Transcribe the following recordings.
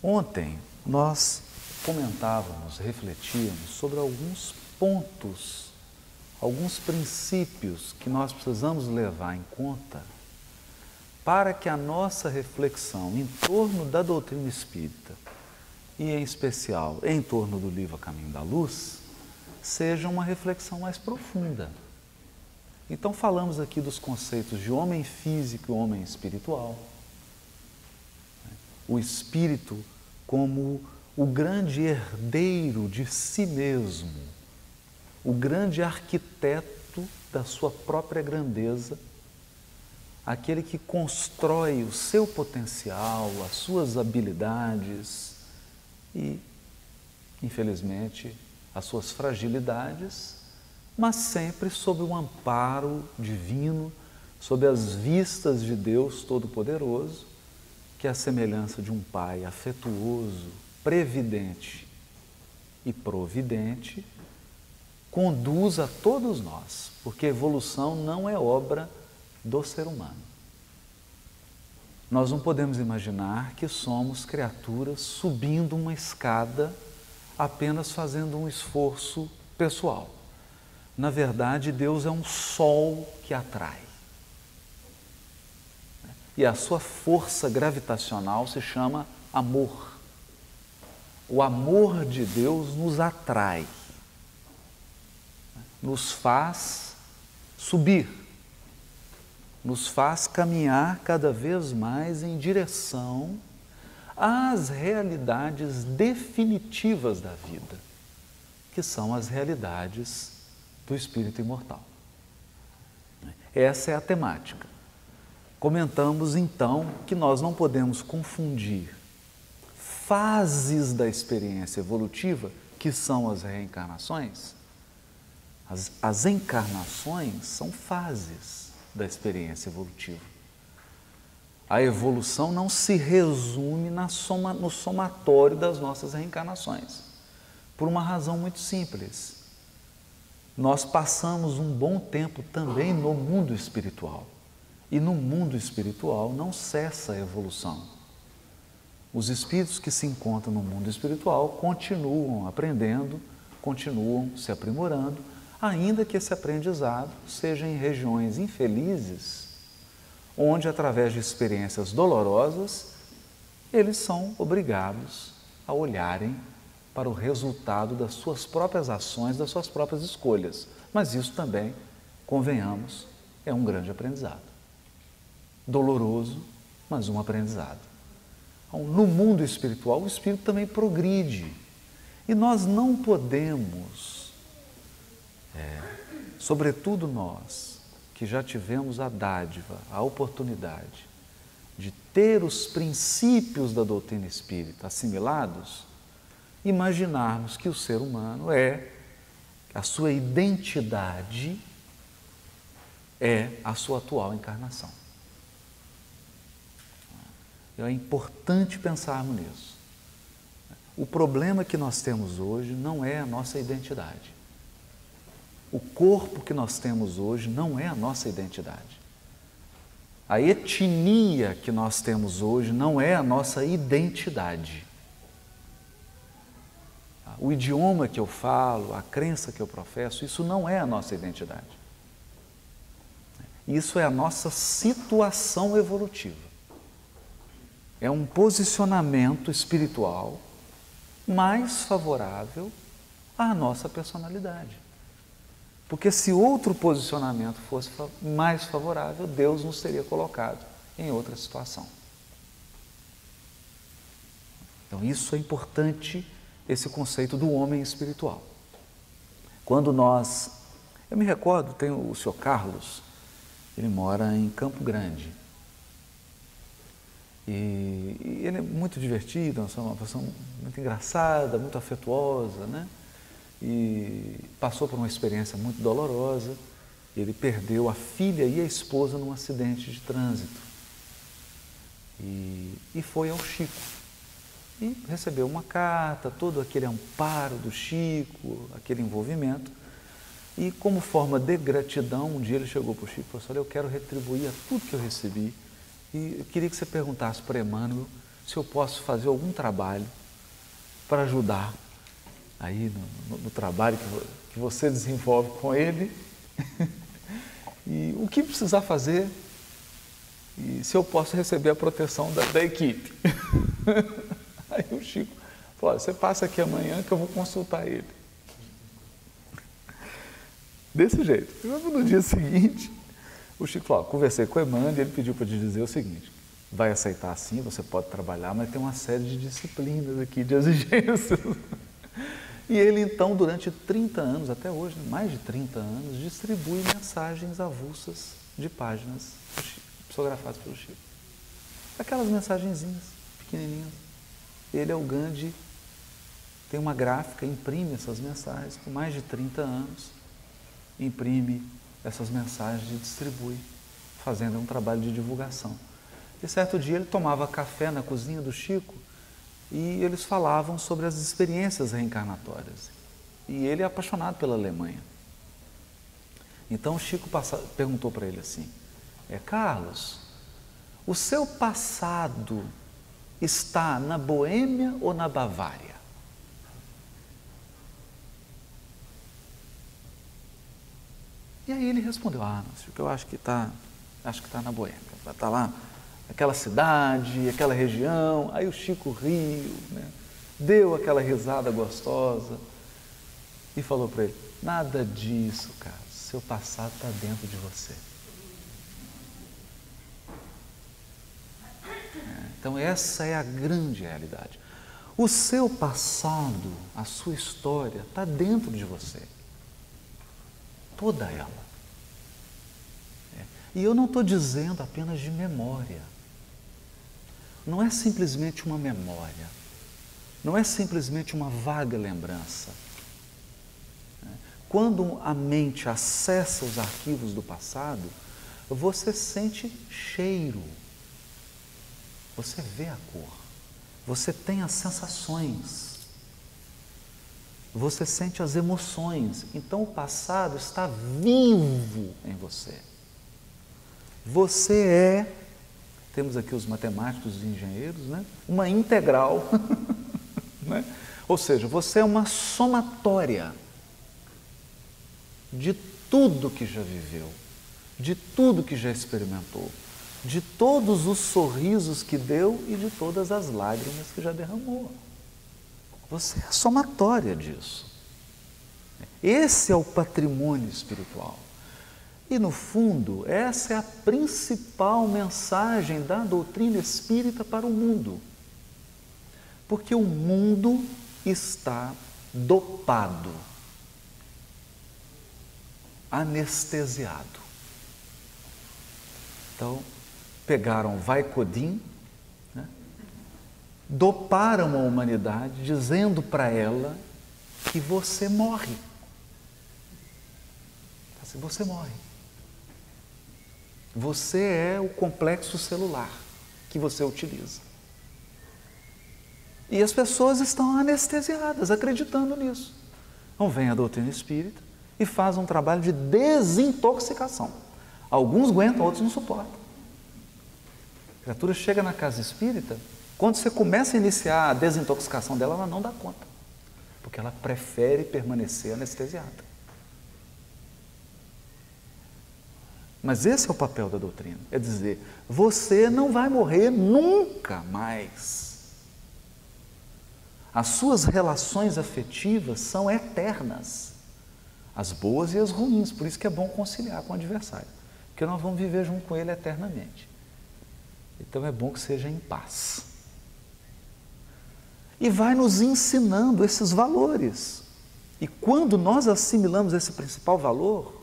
Ontem nós comentávamos, refletíamos sobre alguns pontos, alguns princípios que nós precisamos levar em conta para que a nossa reflexão em torno da doutrina espírita e, em especial, em torno do livro A Caminho da Luz, seja uma reflexão mais profunda. Então falamos aqui dos conceitos de homem físico e homem espiritual, o espírito como o grande herdeiro de si mesmo, o grande arquiteto da sua própria grandeza, aquele que constrói o seu potencial, as suas habilidades e, infelizmente, as suas fragilidades, mas sempre sob o amparo divino, sob as vistas de Deus Todo-Poderoso, que é a semelhança de um Pai afetuoso, previdente e providente, conduz a todos nós, porque a evolução não é obra do ser humano. Nós não podemos imaginar que somos criaturas subindo uma escada apenas fazendo um esforço pessoal. Na verdade, Deus é um sol que atrai. E a sua força gravitacional se chama amor. O amor de Deus nos atrai, nos faz subir, nos faz caminhar cada vez mais em direção às realidades definitivas da vida, que são as realidades do espírito imortal. Essa é a temática. Comentamos então que nós não podemos confundir fases da experiência evolutiva, que são as reencarnações. As encarnações são fases da experiência evolutiva. A evolução não se resume no somatório das nossas reencarnações, por uma razão muito simples. Nós passamos um bom tempo também no mundo espiritual. E no mundo espiritual não cessa a evolução. Os espíritos que se encontram no mundo espiritual continuam aprendendo, continuam se aprimorando, ainda que esse aprendizado seja em regiões infelizes, onde, através de experiências dolorosas, eles são obrigados a olharem para o resultado das suas próprias ações, das suas próprias escolhas. Mas isso também, convenhamos, é um grande aprendizado. Doloroso, mas um aprendizado. Então, no mundo espiritual, o espírito também progride. E nós não podemos, sobretudo nós, que já tivemos a dádiva, a oportunidade de ter os princípios da doutrina espírita assimilados, imaginarmos que o ser humano a sua identidade é a sua atual encarnação. É importante pensarmos nisso. O problema que nós temos hoje não é a nossa identidade. O corpo que nós temos hoje não é a nossa identidade. A etnia que nós temos hoje não é a nossa identidade. O idioma que eu falo, a crença que eu professo, isso não é a nossa identidade. Isso é a nossa situação evolutiva. É um posicionamento espiritual mais favorável à nossa personalidade. Porque se outro posicionamento fosse mais favorável, Deus nos teria colocado em outra situação. Então isso é importante, esse conceito do homem espiritual. Quando eu me recordo, tem o senhor Carlos, ele mora em Campo Grande. E ele é muito divertido, uma pessoa muito engraçada, muito afetuosa, né? E passou por uma experiência muito dolorosa. Ele perdeu a filha e a esposa num acidente de trânsito. E foi ao Chico. E recebeu uma carta, todo aquele amparo do Chico, aquele envolvimento. E como forma de gratidão, um dia ele chegou para o Chico e falou assim: olha, eu quero retribuir a tudo que eu recebi. E eu queria que você perguntasse para Emmanuel se eu posso fazer algum trabalho para ajudar aí no trabalho que você desenvolve com ele, e o que precisar fazer, e se eu posso receber a proteção da equipe. Aí o Chico falou, você passa aqui amanhã que eu vou consultar ele. Desse jeito. No dia seguinte, o Chico falou, conversei com o Emmanuel e ele pediu para te dizer o seguinte, vai aceitar sim, você pode trabalhar, mas tem uma série de disciplinas aqui, de exigências. E ele então, durante 30 anos, até hoje, mais de 30 anos, distribui mensagens avulsas de páginas psicografadas pelo Chico. Aquelas mensagenzinhas pequenininhas. Ele é o Gandhi, tem uma gráfica, imprime essas mensagens por mais de 30 anos, imprime essas mensagens e distribui, fazendo um trabalho de divulgação. E certo dia ele tomava café na cozinha do Chico e eles falavam sobre as experiências reencarnatórias. E ele é apaixonado pela Alemanha. Então o Chico perguntou para ele assim, Carlos, o seu passado está na Boêmia ou na Bavária? E aí ele respondeu, não, Chico, eu acho que está na Boêmia, está lá, aquela cidade, aquela região. Aí o Chico riu, né? Deu aquela risada gostosa e falou para ele, nada disso, cara, seu passado está dentro de você. Então essa é a grande realidade. O seu passado, a sua história, está dentro de você. Toda ela. E eu não estou dizendo apenas de memória. Não é simplesmente uma memória. Não é simplesmente uma vaga lembrança. Quando a mente acessa os arquivos do passado, você sente cheiro. Você vê a cor. Você tem as sensações. Você sente as emoções. Então o passado está vivo em você. Você é, temos aqui os matemáticos e engenheiros, né? Uma integral. Né? Ou seja, você é uma somatória de tudo que já viveu, de tudo que já experimentou, de todos os sorrisos que deu e de todas as lágrimas que já derramou. Você é a somatória disso. Esse é o patrimônio espiritual. E, no fundo, essa é a principal mensagem da doutrina espírita para o mundo. Porque o mundo está dopado, anestesiado. Então, pegaram Vicodin, né? Doparam a humanidade, dizendo para ela que você morre. Você morre. Você é o complexo celular que você utiliza. E as pessoas estão anestesiadas, acreditando nisso. Então vem a doutrina espírita e faz um trabalho de desintoxicação. Alguns aguentam, outros não suportam. A criatura chega na casa espírita, quando você começa a iniciar a desintoxicação dela, ela não dá conta, porque ela prefere permanecer anestesiada. Mas esse é o papel da doutrina, é dizer, você não vai morrer nunca mais. As suas relações afetivas são eternas, as boas e as ruins, por isso que é bom conciliar com o adversário, porque nós vamos viver junto com ele eternamente. Então é bom que seja em paz. E vai nos ensinando esses valores. E quando nós assimilamos esse principal valor,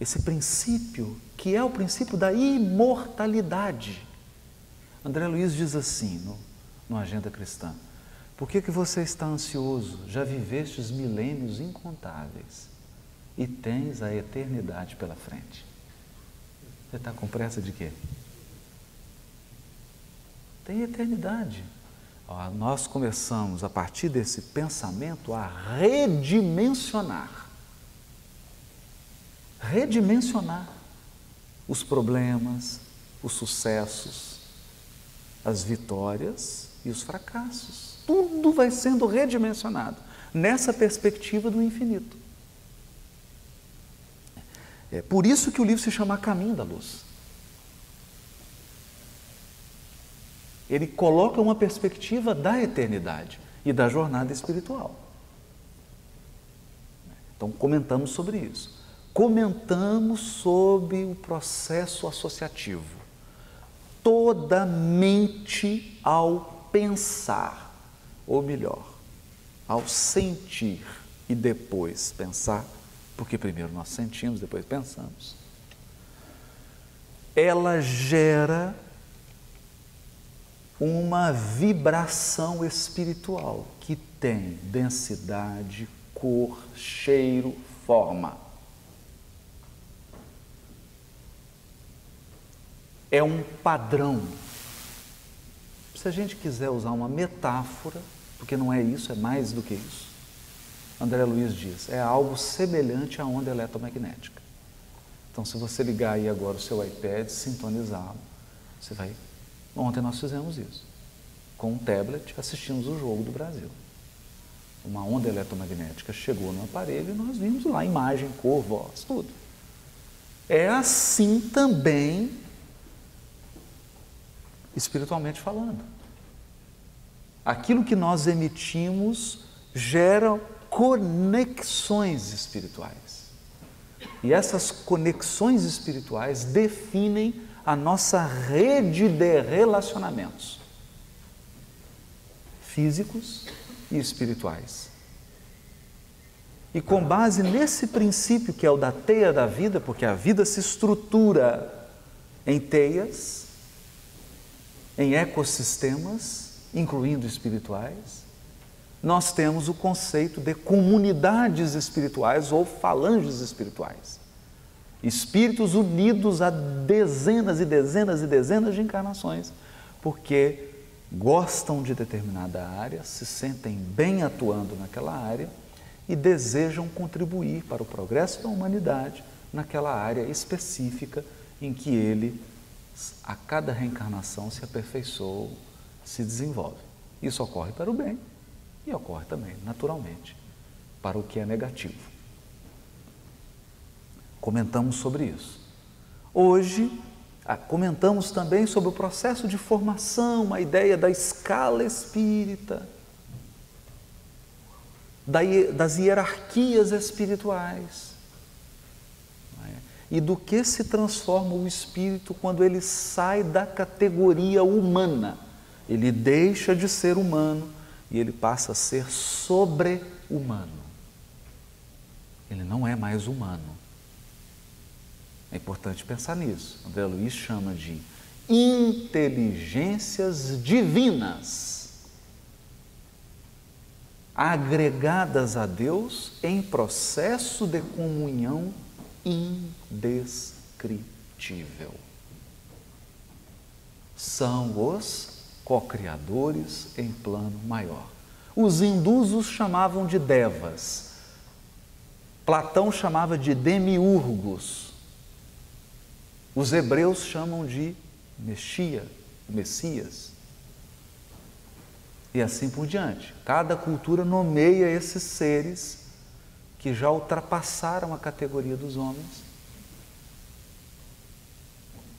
esse princípio, que é o princípio da imortalidade. André Luiz diz assim, no Agenda Cristã, por que você está ansioso? Já vivestes milênios incontáveis e tens a eternidade pela frente. Você está com pressa de quê? Tem eternidade. Nós começamos, a partir desse pensamento, a redimensionar os problemas, os sucessos, as vitórias e os fracassos. Tudo vai sendo redimensionado nessa perspectiva do infinito. É por isso que o livro se chama Caminho da Luz. Ele coloca uma perspectiva da eternidade e da jornada espiritual. Então, comentamos sobre isso. Comentamos sobre o processo associativo. Toda mente ao pensar, ou melhor, ao sentir e depois pensar, porque primeiro nós sentimos, depois pensamos, ela gera uma vibração espiritual que tem densidade, cor, cheiro, forma. É um padrão. Se a gente quiser usar uma metáfora, porque não é isso, é mais do que isso, André Luiz diz, é algo semelhante à onda eletromagnética. Então, se você ligar aí agora o seu iPad, sintonizá-lo, você vai... Ontem nós fizemos isso. Com um tablet, assistimos o jogo do Brasil. Uma onda eletromagnética chegou no aparelho e nós vimos lá imagem, cor, voz, tudo. É assim também, espiritualmente falando. Aquilo que nós emitimos gera conexões espirituais. E essas conexões espirituais definem a nossa rede de relacionamentos físicos e espirituais. E com base nesse princípio que é o da teia da vida, porque a vida se estrutura em teias, em ecossistemas, incluindo espirituais, nós temos o conceito de comunidades espirituais ou falanges espirituais. Espíritos unidos a dezenas e dezenas e dezenas de encarnações, porque gostam de determinada área, se sentem bem atuando naquela área e desejam contribuir para o progresso da humanidade naquela área específica em que ele, a cada reencarnação, se aperfeiçoa, se desenvolve. Isso ocorre para o bem e ocorre também, naturalmente, para o que é negativo. Comentamos sobre isso. Hoje, comentamos também sobre o processo de formação, a ideia da escala espírita, das hierarquias espirituais, não é? E do que se transforma o espírito quando ele sai da categoria humana. Ele deixa de ser humano e ele passa a ser sobre-humano. Ele não é mais humano. É importante pensar nisso. André Luiz chama de inteligências divinas, agregadas a Deus em processo de comunhão indescritível. São os co-criadores em plano maior. Os hindus os chamavam de devas. Platão chamava de demiurgos. Os hebreus chamam de Messias. E assim por diante. Cada cultura nomeia esses seres que já ultrapassaram a categoria dos homens,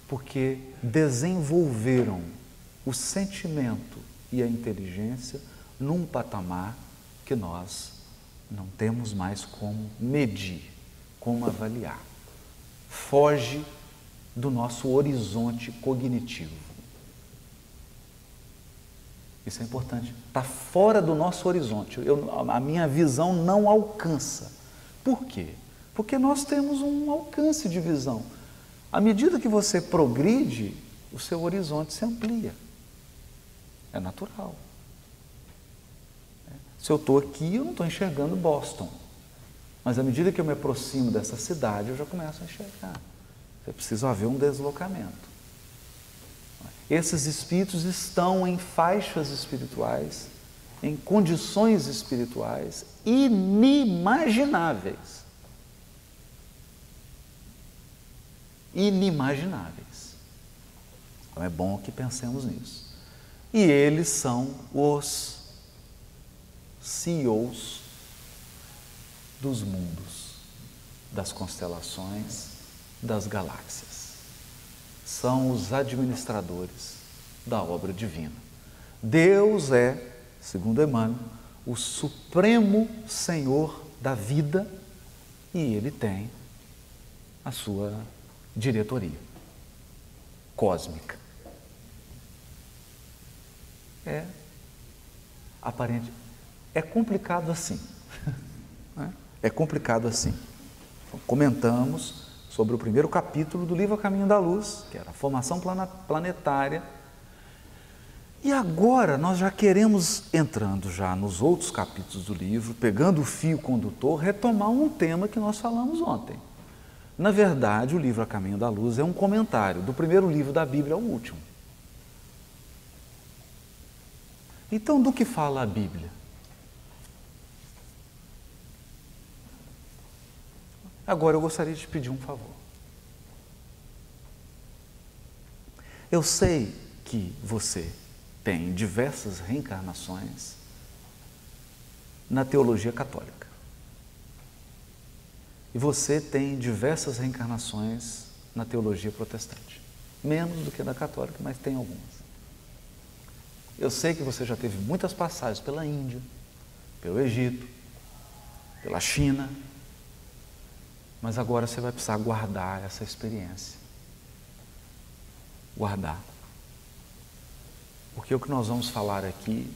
porque desenvolveram o sentimento e a inteligência num patamar que nós não temos mais como medir, como avaliar. Foge do nosso horizonte cognitivo. Isso é importante. Está fora do nosso horizonte. A minha visão não alcança. Por quê? Porque nós temos um alcance de visão. À medida que você progride, o seu horizonte se amplia. É natural. Se eu estou aqui, eu não estou enxergando Boston. Mas à medida que eu me aproximo dessa cidade, eu já começo a enxergar. É preciso haver um deslocamento. Esses espíritos estão em faixas espirituais, em condições espirituais inimagináveis. Inimagináveis. Então é bom que pensemos nisso. E eles são os CEOs dos mundos, das constelações, das galáxias. São os administradores da obra divina. Deus é, segundo Emmanuel, o supremo Senhor da vida e Ele tem a sua diretoria cósmica. É aparente, é complicado assim. É complicado assim. Comentamos sobre o primeiro capítulo do livro A Caminho da Luz, que era a formação planetária. E agora nós já queremos, entrando já nos outros capítulos do livro, pegando o fio condutor, retomar um tema que nós falamos ontem. Na verdade, o livro A Caminho da Luz é um comentário do primeiro livro da Bíblia ao último. Então, do que fala a Bíblia? Agora eu gostaria de te pedir um favor. Eu sei que você tem diversas reencarnações na teologia católica. E você tem diversas reencarnações na teologia protestante. Menos do que na católica, mas tem algumas. Eu sei que você já teve muitas passagens pela Índia, pelo Egito, pela China, mas agora você vai precisar guardar essa experiência. Guardar. Porque o que nós vamos falar aqui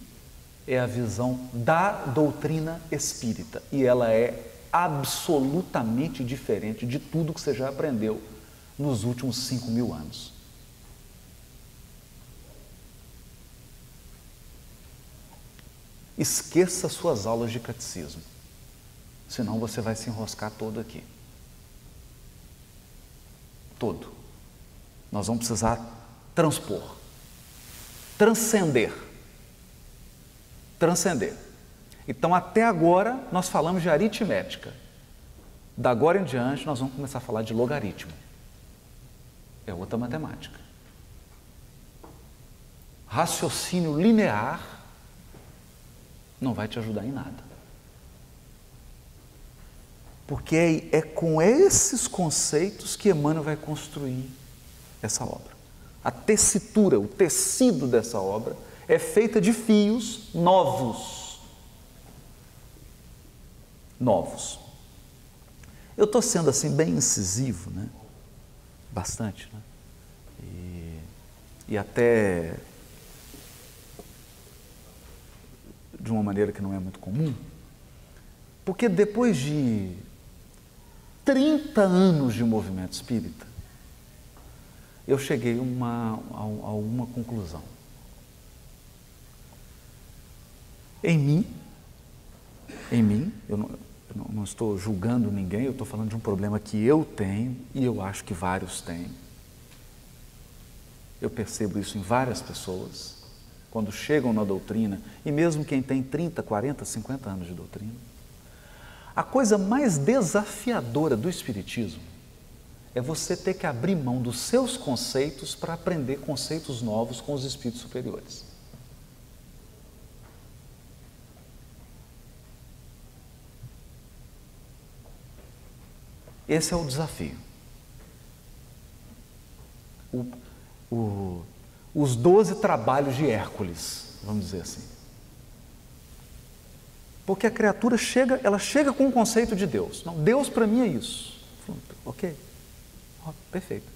é a visão da doutrina espírita. E ela é absolutamente diferente de tudo que você já aprendeu nos últimos 5.000 anos. Esqueça suas aulas de catecismo, senão você vai se enroscar todo aqui. Todo. Nós vamos precisar transpor, transcender. Transcender. Então, até agora, nós falamos de aritmética. Da agora em diante, nós vamos começar a falar de logaritmo. É outra matemática. Raciocínio linear não vai te ajudar em nada. Porque é com esses conceitos que Emmanuel vai construir essa obra. A tessitura, o tecido dessa obra é feita de fios novos. Novos. Eu estou sendo assim bem incisivo, né? Bastante, né? E até de uma maneira que não é muito comum, porque depois de 30 anos de movimento espírita, eu cheguei a uma conclusão. Em mim, eu não estou julgando ninguém, eu estou falando de um problema que eu tenho e eu acho que vários têm. Eu percebo isso em várias pessoas, quando chegam na doutrina, e mesmo quem tem 30, 40, 50 anos de doutrina. A coisa mais desafiadora do Espiritismo é você ter que abrir mão dos seus conceitos para aprender conceitos novos com os espíritos superiores. Esse é o desafio. Os 12 trabalhos de Hércules, vamos dizer assim. Porque a criatura ela chega com o conceito de Deus. Não, Deus para mim é isso. Ok, perfeito.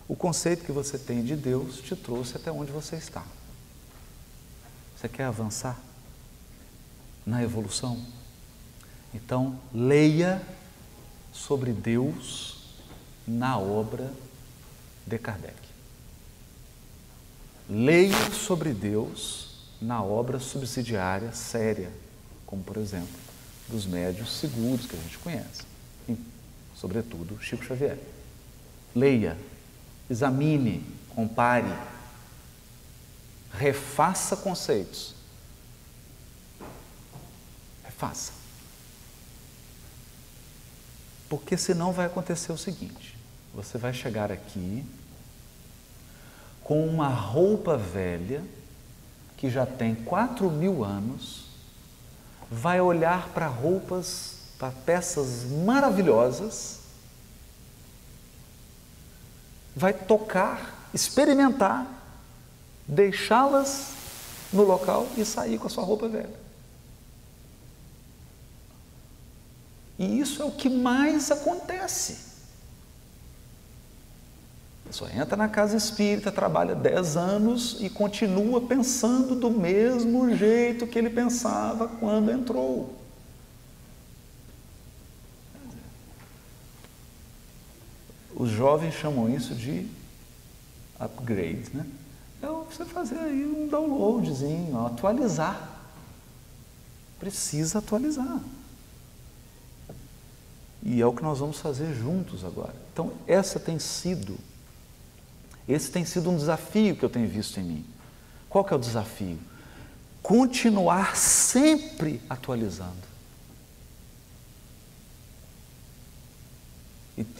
O conceito que você tem de Deus te trouxe até onde você está. Você quer avançar na evolução? Então, leia sobre Deus na obra de Kardec. Leia sobre Deus na obra subsidiária séria, como, por exemplo, dos médiuns seguros que a gente conhece, e, sobretudo, Chico Xavier. Leia, examine, compare, refaça conceitos. Refaça. Porque senão vai acontecer o seguinte: você vai chegar aqui com uma roupa velha que já tem 4.000 anos, vai olhar para roupas, para peças maravilhosas, vai tocar, experimentar, deixá-las no local e sair com a sua roupa velha. E isso é o que mais acontece. A pessoa entra na casa espírita, trabalha 10 anos e continua pensando do mesmo jeito que ele pensava quando entrou. Os jovens chamam isso de upgrade, né? É você fazer aí um downloadzinho, atualizar. Precisa atualizar. E é o que nós vamos fazer juntos agora. Então, esse tem sido um desafio que eu tenho visto em mim. Qual que é o desafio? Continuar sempre atualizando.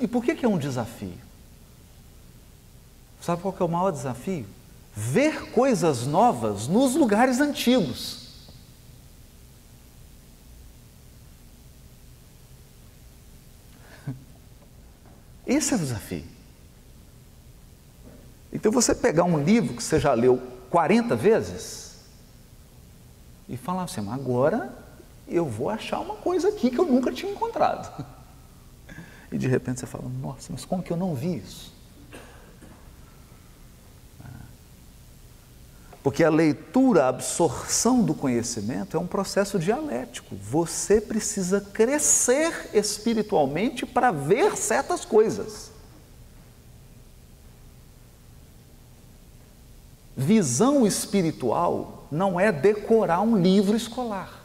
E por que é um desafio? Sabe qual que é o maior desafio? Ver coisas novas nos lugares antigos. Esse é o desafio. Então você pegar um livro que você já leu 40 vezes e falar assim, mas agora eu vou achar uma coisa aqui que eu nunca tinha encontrado. E de repente você fala, nossa, mas como que eu não vi isso? Porque a leitura, a absorção do conhecimento é um processo dialético. Você precisa crescer espiritualmente para ver certas coisas. Visão espiritual não é decorar um livro escolar.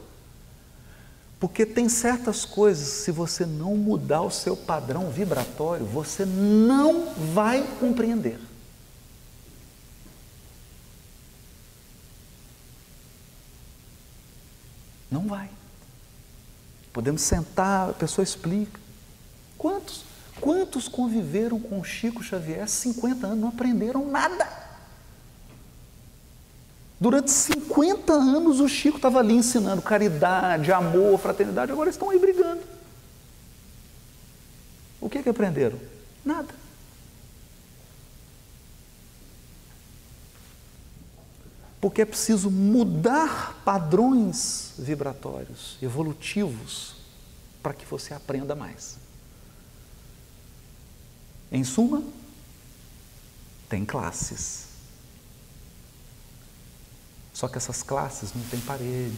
Porque tem certas coisas, se você não mudar o seu padrão vibratório, você não vai compreender. Não vai. Podemos sentar, a pessoa explica. Quantos conviveram com Chico Xavier 50 anos, não aprenderam nada? Durante 50 anos o Chico estava ali ensinando caridade, amor, fraternidade, agora estão aí brigando. O que aprenderam? Nada. Porque é preciso mudar padrões vibratórios, evolutivos, para que você aprenda mais. Em suma, tem classes. Só que essas classes não têm paredes,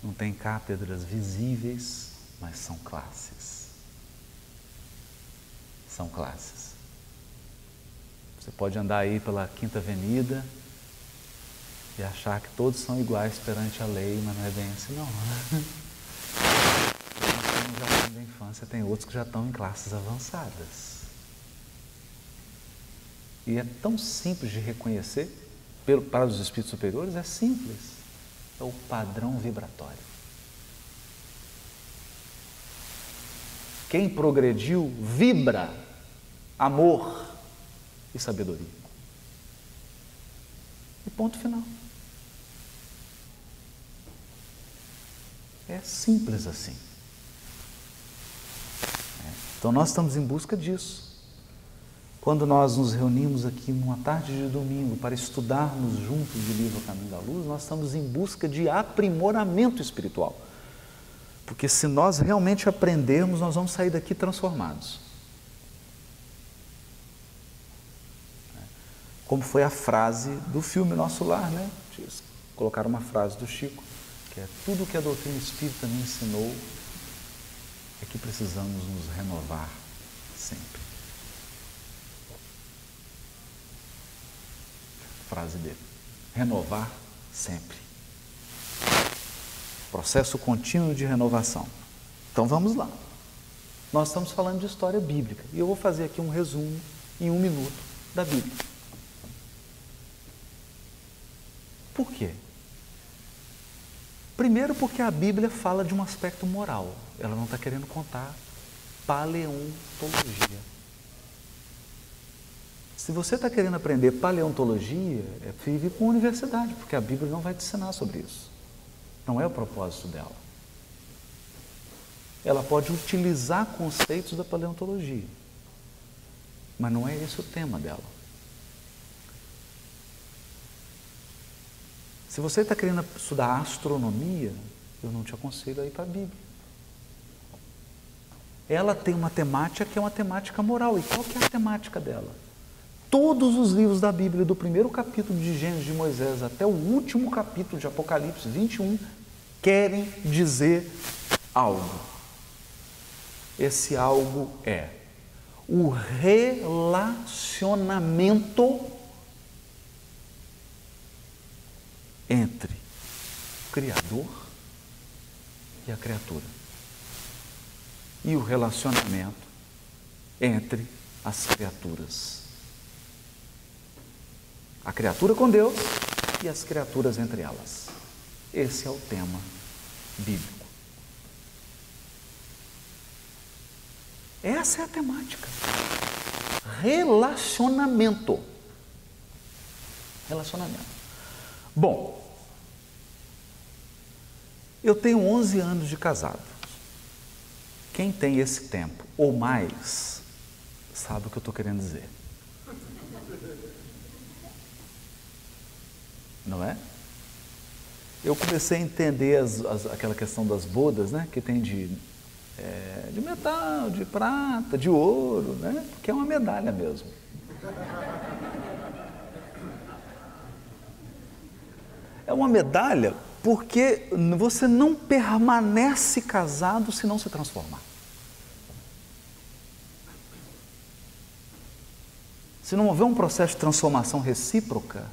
não têm cátedras visíveis, mas são classes. São classes. Você pode andar aí pela Quinta Avenida e achar que todos são iguais perante a lei, mas não é bem assim não. No jardim da infância tem outros que já estão em classes avançadas. E é tão simples de reconhecer, para os espíritos superiores é simples, é o padrão vibratório. Quem progrediu vibra amor e sabedoria. E ponto final. É simples assim. Então nós estamos em busca disso. Quando nós nos reunimos aqui numa tarde de domingo para estudarmos juntos o livro Caminho da Luz, nós estamos em busca de aprimoramento espiritual. Porque se nós realmente aprendermos, nós vamos sair daqui transformados. Como foi a frase do filme Nosso Lar, né? Colocaram uma frase do Chico, que é: tudo que a doutrina espírita me ensinou é que precisamos nos renovar sempre. Frase dele: renovar sempre. Processo contínuo de renovação. Então vamos lá. Nós estamos falando de história bíblica e eu vou fazer aqui um resumo em 1 minuto da Bíblia. Por quê? Primeiro porque a Bíblia fala de um aspecto moral. Ela não está querendo contar paleontologia. Se você está querendo aprender paleontologia, vive com a universidade, porque a Bíblia não vai te ensinar sobre isso. Não é o propósito dela. Ela pode utilizar conceitos da paleontologia, mas não é esse o tema dela. Se você está querendo estudar astronomia, eu não te aconselho a ir para a Bíblia. Ela tem uma temática que é uma temática moral. E qual que é a temática dela? Todos os livros da Bíblia, do primeiro capítulo de Gênesis de Moisés até o último capítulo de Apocalipse 21, querem dizer algo. Esse algo é o relacionamento entre o Criador e a criatura. E o relacionamento entre as criaturas. A criatura com Deus e as criaturas entre elas. Esse é o tema bíblico. Essa é a temática. Relacionamento. Relacionamento. Bom, eu tenho 11 anos de casado. Quem tem esse tempo ou mais, sabe o que eu estou querendo dizer. Não é? Eu comecei a entender aquela questão das bodas, né? Que tem de metal, de prata, de ouro, né? Porque é uma medalha mesmo. É uma medalha porque você não permanece casado se não se transformar. Se não houver um processo de transformação recíproca,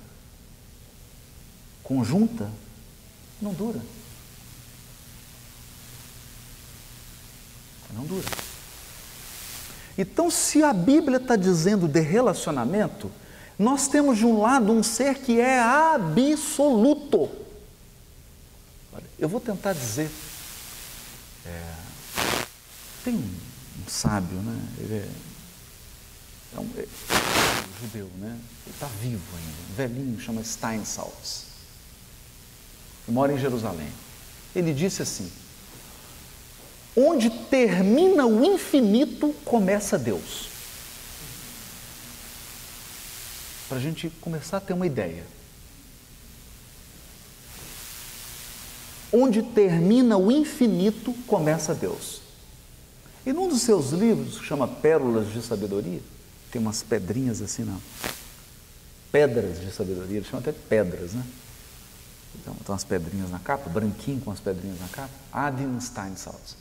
conjunta, não dura. Não dura. Então, se a Bíblia está dizendo de relacionamento, nós temos de um lado um ser que é absoluto. Olha, eu vou tentar dizer, tem um sábio, né? Ele é um judeu, né? Ele está vivo ainda, um velhinho, chama Steinsaltz. Ele mora em Jerusalém. Ele disse assim: onde termina o infinito, começa Deus. Para a gente começar a ter uma ideia. Onde termina o infinito, começa Deus. E num dos seus livros, que chama Pérolas de Sabedoria, tem umas pedrinhas assim, não. Pedras de Sabedoria, ele chama até pedras, né? Então, tem umas pedrinhas na capa, branquinho com as pedrinhas na capa. Adin Steinsaltz.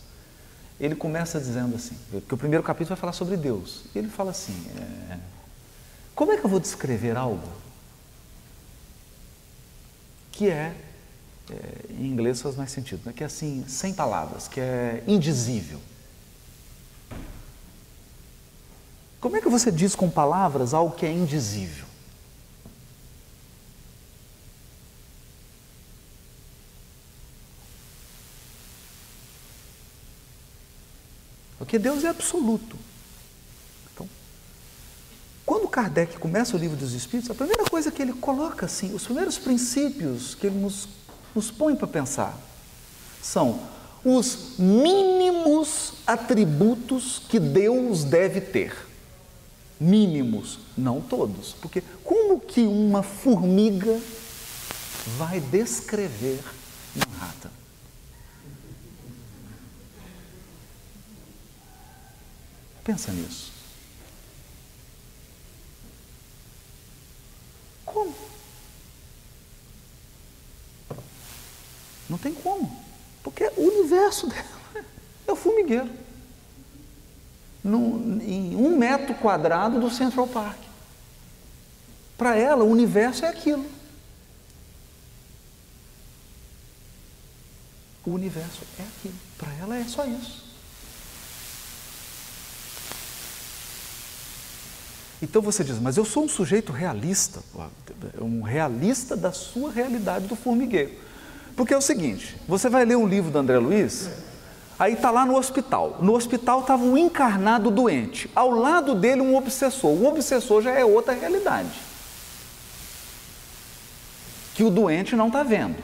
Ele começa dizendo assim, porque o primeiro capítulo vai falar sobre Deus. E ele fala assim, como é que eu vou descrever algo que em inglês faz mais sentido, né? Que é assim, sem palavras, que é indizível. Como é que você diz com palavras algo que é indizível? Porque Deus é absoluto. Então, quando Kardec começa o Livro dos Espíritos, a primeira coisa que ele coloca assim, os primeiros princípios que ele nos põe para pensar, são os mínimos atributos que Deus deve ter. Mínimos, não todos. Porque como que uma formiga vai descrever Manhattan? Pensa nisso. Como? Não tem como. Porque o universo dela é o formigueiro. Em 1 metro quadrado do Central Park. Para ela, o universo é aquilo. O universo é aquilo. Para ela é só isso. Então você diz, mas eu sou um sujeito realista, um realista da sua realidade do formigueiro. Porque é o seguinte, você vai ler um livro do André Luiz, Aí está lá no hospital. No hospital estava um encarnado doente. Ao lado dele um obsessor. O obsessor já é outra realidade, que o doente não está vendo.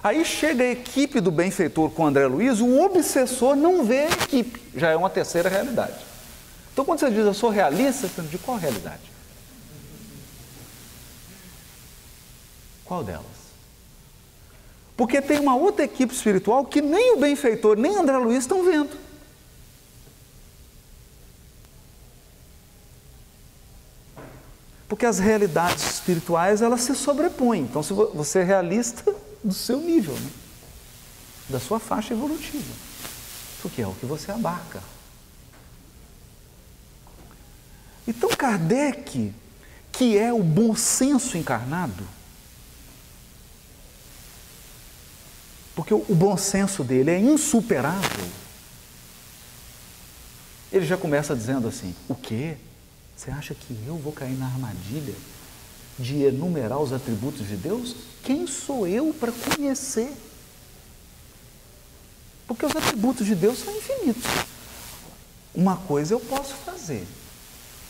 Aí chega a equipe do benfeitor com o André Luiz, o obsessor não vê a equipe. Já é uma terceira realidade. Então quando você diz eu sou realista, você de qual realidade? Qual delas? Porque tem uma outra equipe espiritual que nem o benfeitor, nem André Luiz estão vendo. Porque as realidades espirituais, elas se sobrepõem. Então, se você é realista do seu nível, né? Da sua faixa evolutiva. Porque é o que você abarca. Então, Kardec, que é o bom senso encarnado, porque o bom senso dele é insuperável, ele já começa dizendo assim: o quê? Você acha que eu vou cair na armadilha de enumerar os atributos de Deus? Quem sou eu para conhecer? Porque os atributos de Deus são infinitos. Uma coisa eu posso fazer,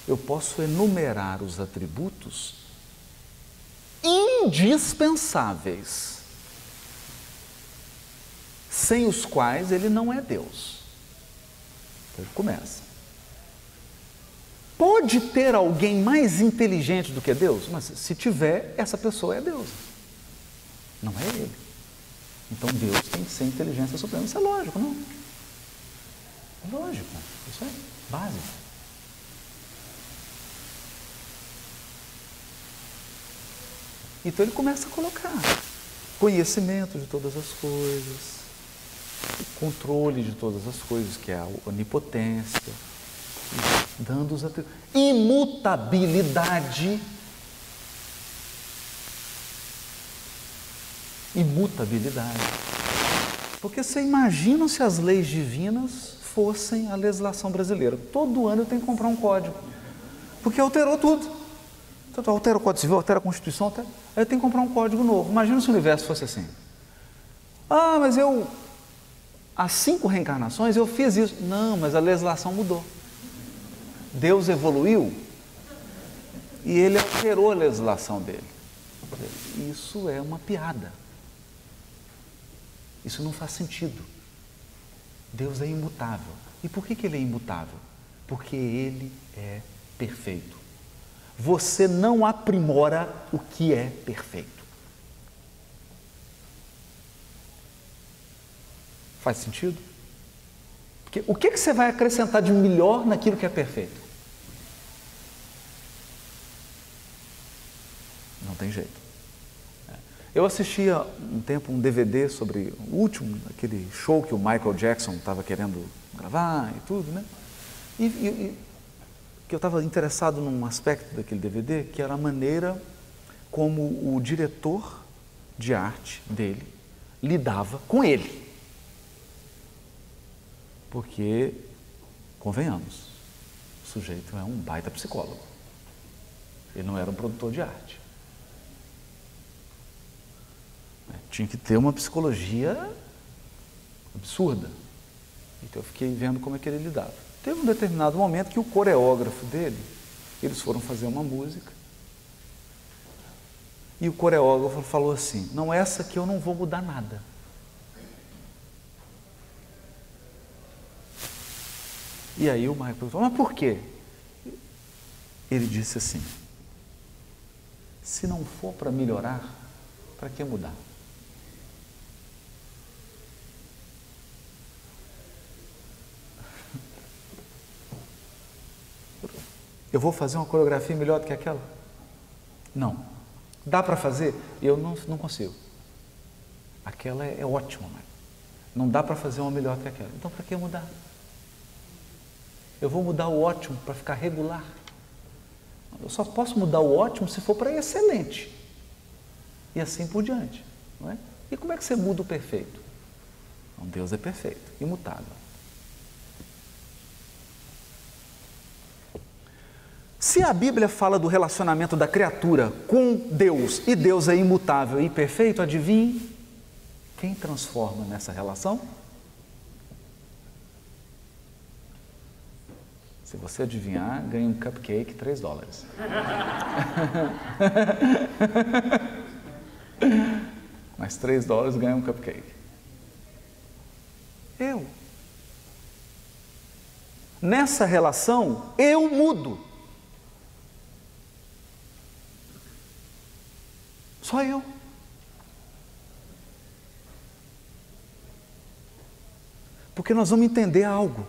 eu posso enumerar os atributos indispensáveis, sem os quais ele não é Deus. Então ele começa. Pode ter alguém mais inteligente do que Deus? Mas se tiver, essa pessoa é Deus. Não é ele. Então Deus tem que ser inteligência suprema. Isso é lógico, não? É lógico. Isso é básico. Então ele começa a colocar conhecimento de todas as coisas, controle de todas as coisas, que é a onipotência, dando os atributos, imutabilidade, porque você imagina se as leis divinas fossem a legislação brasileira. Todo ano eu tenho que comprar um código, porque alterou tudo. Então, altera o Código Civil, altera a Constituição, aí eu tenho que comprar um código novo. Imagina se o universo fosse assim. Ah, mas há 5 reencarnações eu fiz isso. Não, mas a legislação mudou. Deus evoluiu e ele alterou a legislação dele. Isso é uma piada. Isso não faz sentido. Deus é imutável. E por que ele é imutável? Porque ele é perfeito. Você não aprimora o que é perfeito. Faz sentido? Porque o que você vai acrescentar de melhor naquilo que é perfeito? Não tem jeito. Eu assistia um tempo um DVD sobre o último, aquele show que o Michael Jackson estava querendo gravar e tudo, né? E que eu estava interessado num aspecto daquele DVD, que era a maneira como o diretor de arte dele lidava com ele. Porque, convenhamos, o sujeito é um baita psicólogo. Ele não era um produtor de arte. Tinha que ter uma psicologia absurda. Então eu fiquei vendo como é que ele lidava. Teve um determinado momento que o coreógrafo dele, eles foram fazer uma música, e o coreógrafo falou assim: não, essa aqui eu não vou mudar nada. E aí o Michael falou: mas por quê? Ele disse assim: se não for para melhorar, para que mudar? Eu vou fazer uma coreografia melhor do que aquela? Não. Dá para fazer? Eu não consigo. Aquela é ótima, mas não dá para fazer uma melhor do que aquela. Então, para que mudar? Eu vou mudar o ótimo para ficar regular. Eu só posso mudar o ótimo se for para excelente. E assim por diante. Não é? E como é que você muda o perfeito? Então, Deus é perfeito, imutável. Se a Bíblia fala do relacionamento da criatura com Deus, e Deus é imutável e perfeito, adivinhe? Quem transforma nessa relação? Se você adivinhar, ganha um cupcake, $3. Mas $3 ganha um cupcake. Eu. Nessa relação, eu mudo. Só eu. Porque nós vamos entender algo.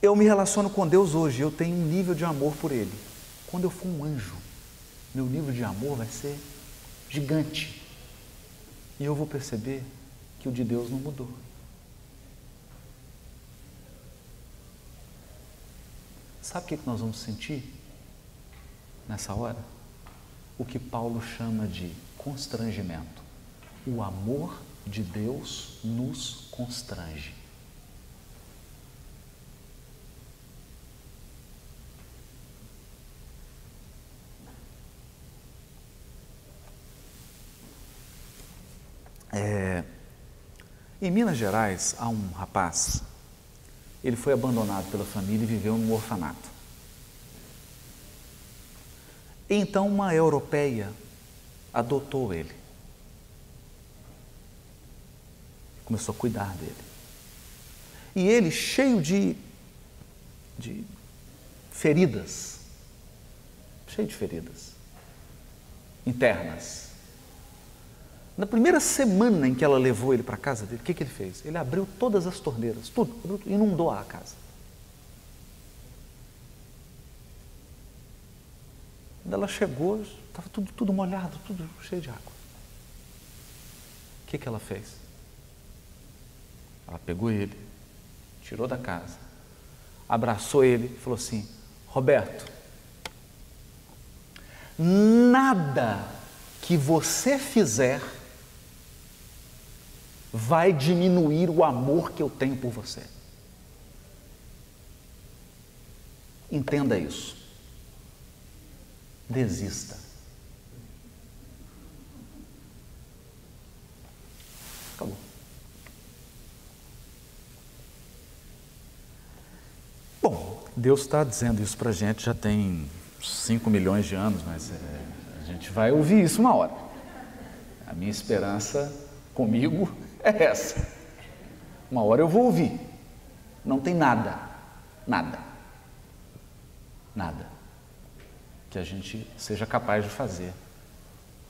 Eu me relaciono com Deus hoje, eu tenho um nível de amor por Ele. Quando eu for um anjo, meu nível de amor vai ser gigante. E eu vou perceber que o de Deus não mudou. Sabe o que nós vamos sentir nessa hora? O que Paulo chama de constrangimento. O amor de Deus nos constrange. Em Minas Gerais, há um rapaz, ele foi abandonado pela família e viveu num orfanato. Então, uma europeia adotou ele. Começou a cuidar dele. E ele, cheio de feridas, internas. Na primeira semana em que ela levou ele para a casa dele, o que ele fez? Ele abriu todas as torneiras, tudo, inundou a casa. Quando ela chegou, estava tudo molhado, tudo cheio de água. O que ela fez? Ela pegou ele, tirou da casa, abraçou ele e falou assim: Roberto, nada que você fizer vai diminuir o amor que eu tenho por você. Entenda isso. Desista. Acabou. Bom, Deus está dizendo isso para a gente já tem 5 milhões de anos, mas a gente vai ouvir isso uma hora. A minha esperança comigo é essa. Uma hora eu vou ouvir. Não tem nada que a gente seja capaz de fazer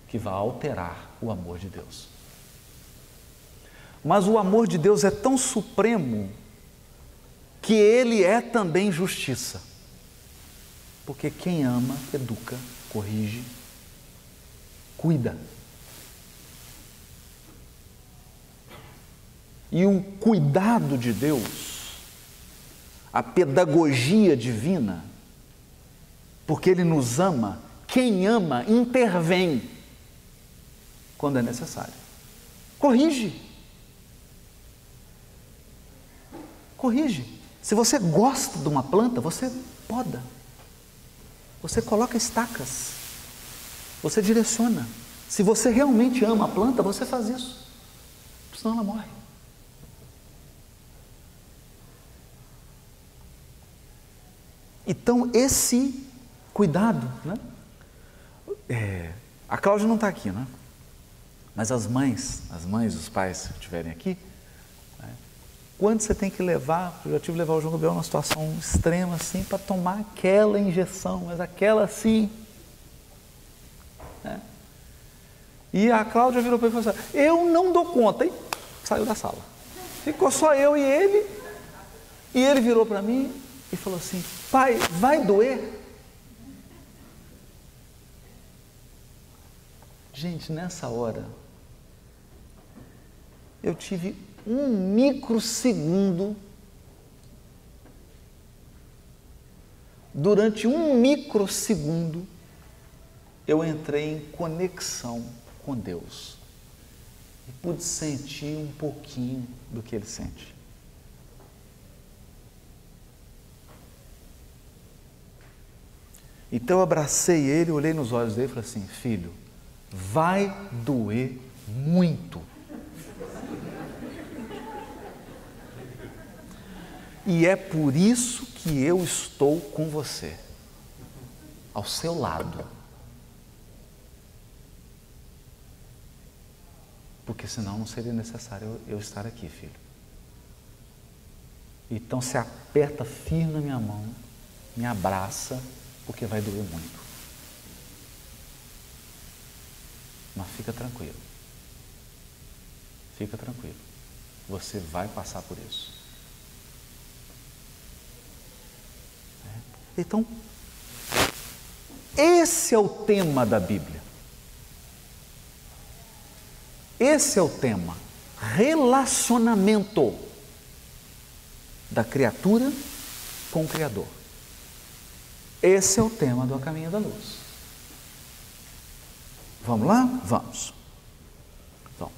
que vá alterar o amor de Deus. Mas o amor de Deus é tão supremo que ele é também justiça. Porque quem ama, educa, corrige, cuida. E o cuidado de Deus, a pedagogia divina, porque Ele nos ama, quem ama intervém quando é necessário. Corrige. Se você gosta de uma planta, você poda. Você coloca estacas. Você direciona. Se você realmente ama a planta, você faz isso. Senão ela morre. Então, esse cuidado, né? A Cláudia não está aqui, né? Mas as mães, os pais que estiverem aqui, né? Quando você tem que levar, eu já tive que levar o João Gabriel numa situação extrema assim, para tomar aquela injeção, mas aquela assim, né? E a Cláudia virou para ele e falou assim: eu não dou conta, e saiu da sala. Ficou só eu e ele virou para mim e falou assim: pai, vai doer? Gente, nessa hora, eu tive um microsegundo, durante um microsegundo, eu entrei em conexão com Deus e pude sentir um pouquinho do que Ele sente. Então eu abracei ele, olhei nos olhos dele e falei assim: filho, vai doer muito. E é por isso que eu estou com você, ao seu lado. Porque senão não seria necessário eu estar aqui, filho. Então se aperta firme na minha mão, me abraça, porque vai doer muito. Mas fica tranquilo. Fica tranquilo. Você vai passar por isso. Então, esse é o tema da Bíblia. Esse é o tema. Relacionamento da criatura com o Criador. Esse é o tema do A Caminho da Luz. Vamos lá? Vamos. Então,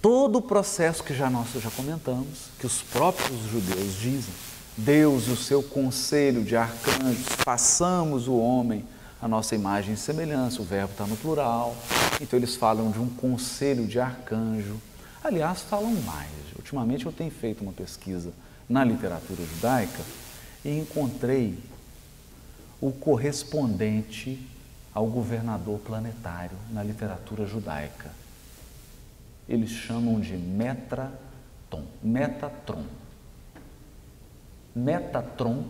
todo o processo que nós já comentamos, que os próprios judeus dizem, Deus e o seu conselho de arcanjos, façamos o homem a nossa imagem e semelhança, o verbo está no plural, então eles falam de um conselho de arcanjo. Aliás, falam mais. Ultimamente eu tenho feito uma pesquisa na literatura judaica e encontrei o correspondente ao governador planetário na literatura judaica. Eles chamam de Metatron. Metatron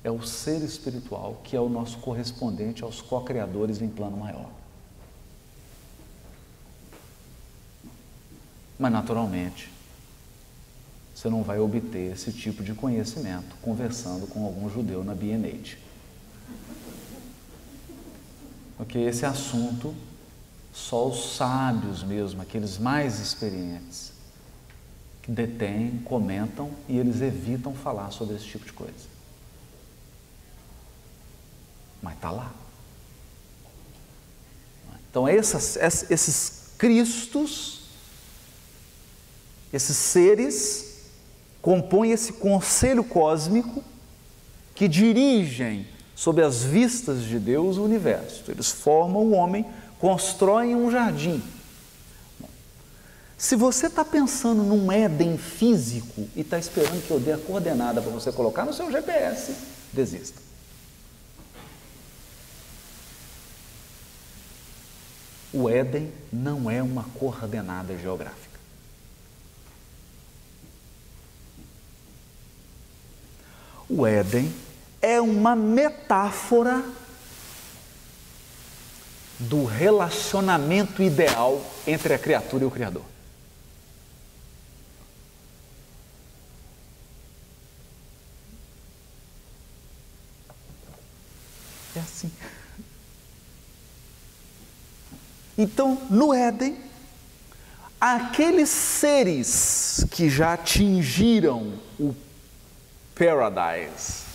é o ser espiritual que é o nosso correspondente aos co-criadores em plano maior. Mas naturalmente, você não vai obter esse tipo de conhecimento conversando com algum judeu na B&H. Porque esse assunto, só os sábios mesmo, aqueles mais experientes, que detêm, comentam e eles evitam falar sobre esse tipo de coisa. Mas está lá. Então esses Cristos, esses seres, compõem esse conselho cósmico que dirigem sob as vistas de Deus o universo. Eles formam o homem, constroem um jardim. Se você está pensando num Éden físico e está esperando que eu dê a coordenada para você colocar no seu GPS, desista. O Éden não é uma coordenada geográfica. O Éden é uma metáfora do relacionamento ideal entre a criatura e o Criador. É assim. Então, no Éden, aqueles seres que já atingiram o Paradise,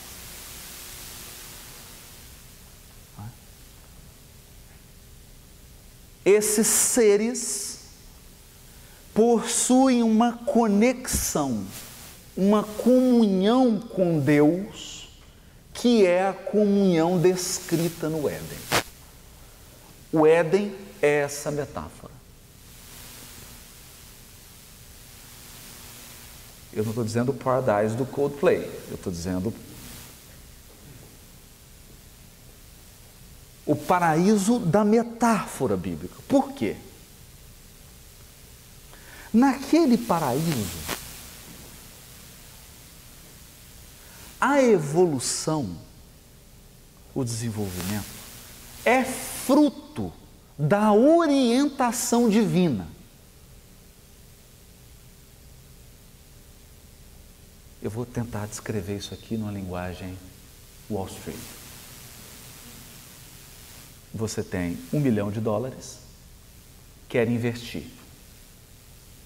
esses seres possuem uma conexão, uma comunhão com Deus, que é a comunhão descrita no Éden. O Éden é essa metáfora. Eu não estou dizendo o Paradise do Coldplay, eu estou dizendo o paraíso da metáfora bíblica. Por quê? Naquele paraíso, a evolução, o desenvolvimento, é fruto da orientação divina. Eu vou tentar descrever isso aqui numa linguagem Wall Street. Você tem $1 milhão, quer investir.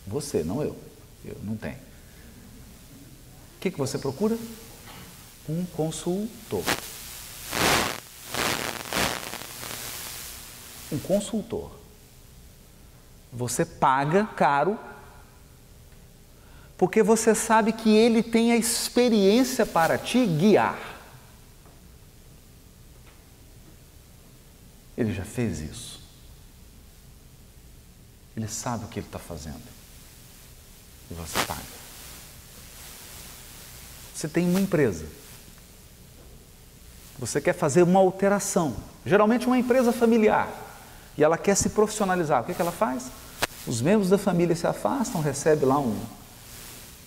Você, não eu. Eu não tenho. O que você procura? Um consultor. Um consultor. Você paga caro, porque você sabe que ele tem a experiência para te guiar. Ele já fez isso. Ele sabe o que ele está fazendo. E você paga. Você tem uma empresa. Você quer fazer uma alteração. Geralmente uma empresa familiar. E ela quer se profissionalizar. O que ela faz? Os membros da família se afastam, recebem lá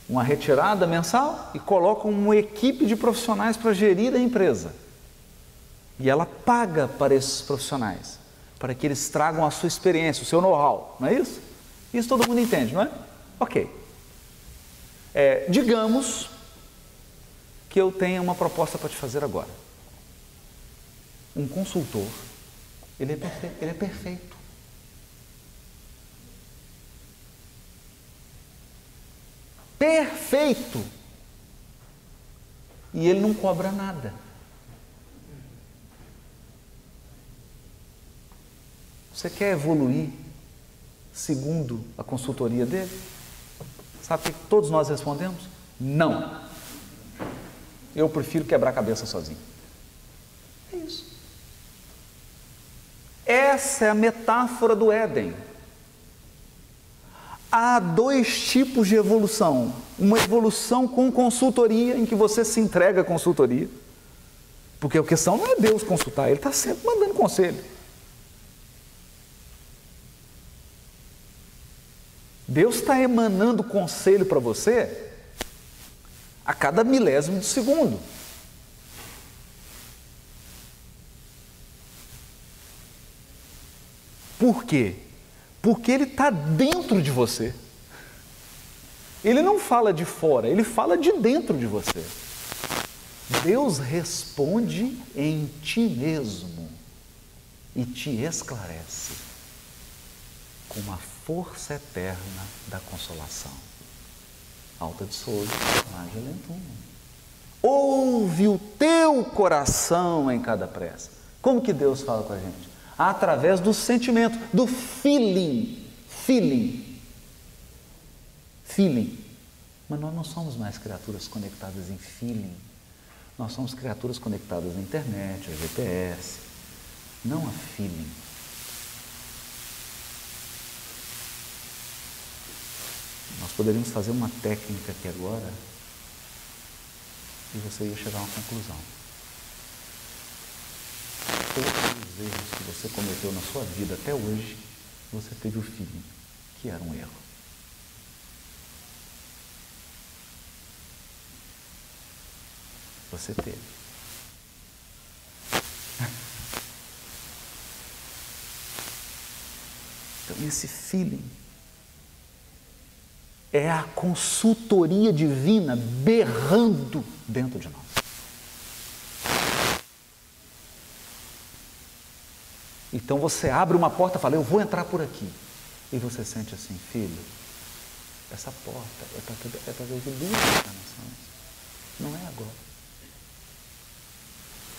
uma retirada mensal e colocam uma equipe de profissionais para gerir a empresa. E ela paga para esses profissionais, para que eles tragam a sua experiência, o seu know-how, não é isso? Isso todo mundo entende, não é? Ok. Digamos que eu tenha uma proposta para te fazer agora. Um consultor, ele é perfeito. Perfeito! E ele não cobra nada. Você quer evoluir segundo a consultoria dele? Sabe o que todos nós respondemos? Não. Eu prefiro quebrar a cabeça sozinho. É isso. Essa é a metáfora do Éden. Há dois tipos de evolução. Uma evolução com consultoria, em que você se entrega à consultoria. Porque a questão não é Deus consultar, Ele está sempre mandando conselho. Deus está emanando conselho para você a cada milésimo de segundo. Por quê? Porque Ele está dentro de você. Ele não fala de fora, Ele fala de dentro de você. Deus responde em ti mesmo e te esclarece com uma força eterna da consolação. Alta de Souza, Mágia Lentum. Ouve o teu coração em cada prece. Como que Deus fala com a gente? Através do sentimento, do feeling. Mas nós não somos mais criaturas conectadas em feeling. Nós somos criaturas conectadas à internet, ao GPS, não a feeling. Nós poderíamos fazer uma técnica aqui agora e você ia chegar a uma conclusão. Todos os erros que você cometeu na sua vida até hoje, você teve o feeling que era um erro. Você teve. Então, esse feeling é a consultoria divina berrando dentro de nós. Então você abre uma porta e fala, eu vou entrar por aqui. E você sente assim, filho, essa porta é para viver 2 encarnações. Não é agora.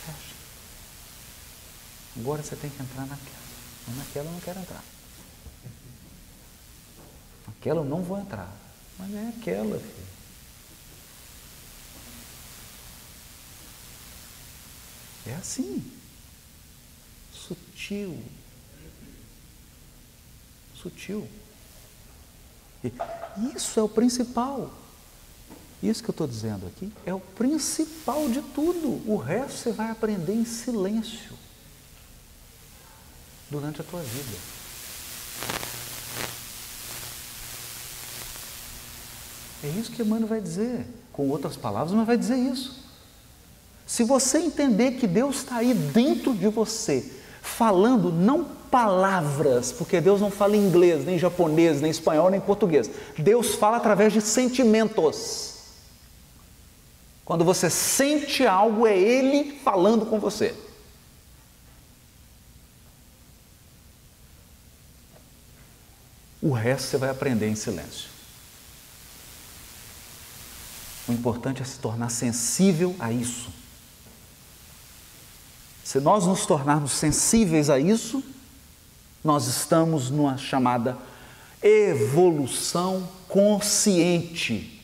Fecha. Agora você tem que entrar naquela. Naquela eu não quero entrar. Aquela eu não vou entrar. Mas é aquela, filho. É assim. Sutil. E isso é o principal. Isso que eu estou dizendo aqui é o principal de tudo. O resto você vai aprender em silêncio durante a tua vida. É isso que Emmanuel vai dizer. Com outras palavras, mas vai dizer isso. Se você entender que Deus está aí dentro de você, falando não palavras, porque Deus não fala inglês, nem japonês, nem espanhol, nem português. Deus fala através de sentimentos. Quando você sente algo, é Ele falando com você. O resto você vai aprender em silêncio. O importante é se tornar sensível a isso. Se nós nos tornarmos sensíveis a isso, nós estamos numa chamada evolução consciente.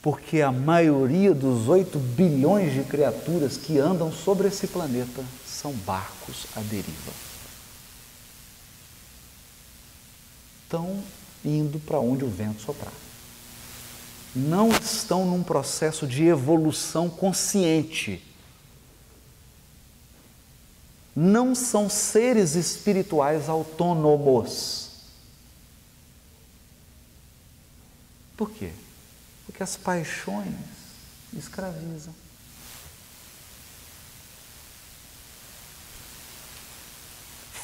Porque a maioria dos 8 bilhões de criaturas que andam sobre esse planeta são barcos à deriva. estão indo para onde o vento soprar. Não estão num processo de evolução consciente. Não são seres espirituais autônomos. Por quê? Porque as paixões escravizam.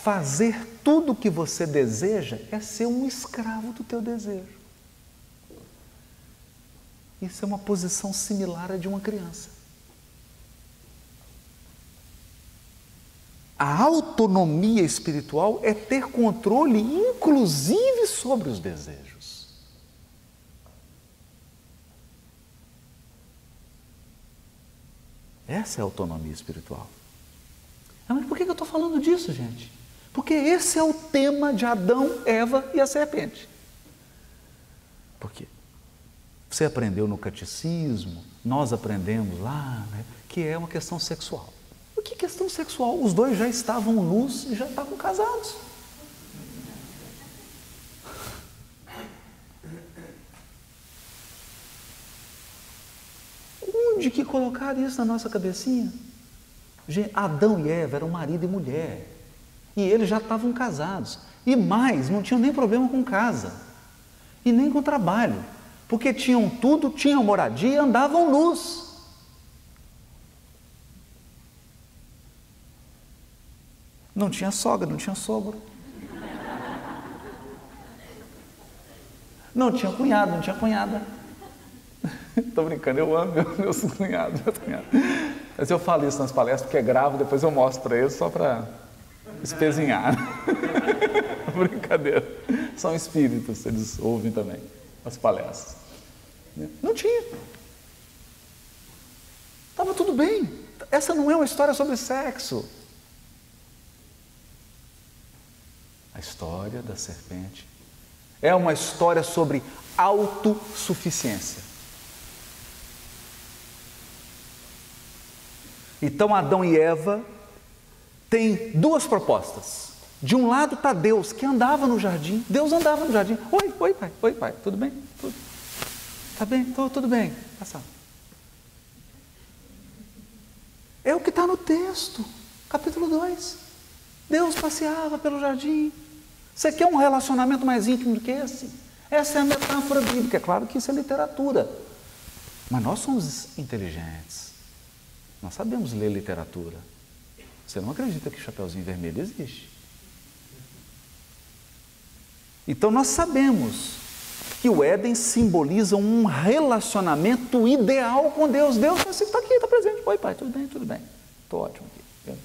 Fazer tudo o que você deseja é ser um escravo do teu desejo. Isso é uma posição similar à de uma criança. A autonomia espiritual é ter controle, inclusive, sobre os desejos. Essa é a autonomia espiritual. Mas por que eu estou falando disso, gente? Porque esse é o tema de Adão, Eva e a serpente. Por quê? Você aprendeu no catecismo, nós aprendemos lá, né, que é uma questão sexual. O que é questão sexual? Os dois já estavam nus e já estavam casados. Onde que colocaram isso na nossa cabecinha? Adão e Eva eram marido e mulher. E eles já estavam casados. E mais, não tinham nem problema com casa. E nem com trabalho. Porque tinham tudo, tinham moradia e andavam nus. Não tinha sogra, não tinha sogro. Não tinha cunhado, não tinha cunhada. Estou brincando, eu amo meus cunhados. Mas eu falo isso nas palestras porque é grave, depois eu mostro para eles só para espezinhar. Brincadeira. São espíritos, eles ouvem também as palestras. Não tinha. Estava tudo bem. Essa não é uma história sobre sexo. A história da serpente é uma história sobre autossuficiência. Então Adão e Eva têm duas propostas. De um lado está Deus, que andava no jardim. Deus andava no jardim. Oi pai, tudo bem? Está bem? Tudo bem. Passa. É o que está no texto, capítulo 2. Deus passeava pelo jardim. Você quer um relacionamento mais íntimo do que esse? Essa é a metáfora bíblica. É claro que isso é literatura. Mas nós somos inteligentes. Nós sabemos ler literatura. Você não acredita que Chapeuzinho Vermelho existe? Então nós sabemos que o Éden simboliza um relacionamento ideal com Deus. Deus está aqui, está presente. Oi pai, tudo bem. Estou ótimo aqui.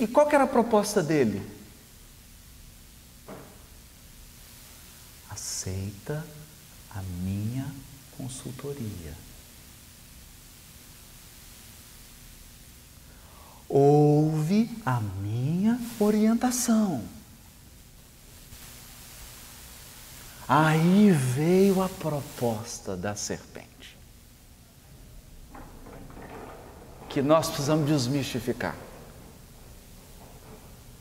E qual que era a proposta dele? Aceita a minha consultoria. Ouve a minha orientação. Aí veio a proposta da serpente, que nós precisamos desmistificar.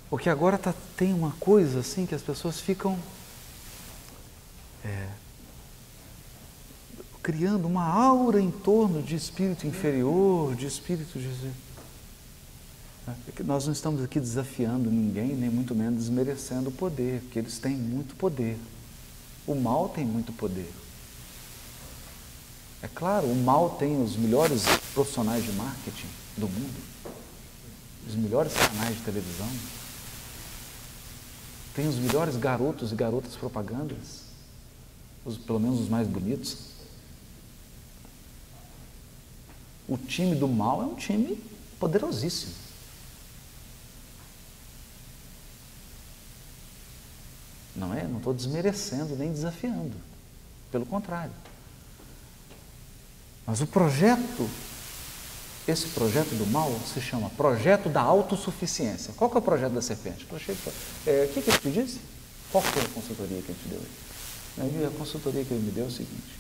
Porque agora tem uma coisa assim que as pessoas ficam criando uma aura em torno de espírito inferior, de espírito de... Nós não estamos aqui desafiando ninguém, nem muito menos desmerecendo o poder, porque eles têm muito poder. O mal tem muito poder. É claro, o mal tem os melhores profissionais de marketing do mundo, os melhores canais de televisão, tem os melhores garotos e garotas propagandas, pelo menos os mais bonitos. O time do mal é um time poderosíssimo. Não é? Não estou desmerecendo nem desafiando. Pelo contrário. Mas esse projeto do mal se chama projeto da autossuficiência. Qual que é o projeto da serpente? O que ele te disse? Qual foi a consultoria que ele te deu? A consultoria que ele me deu é o seguinte: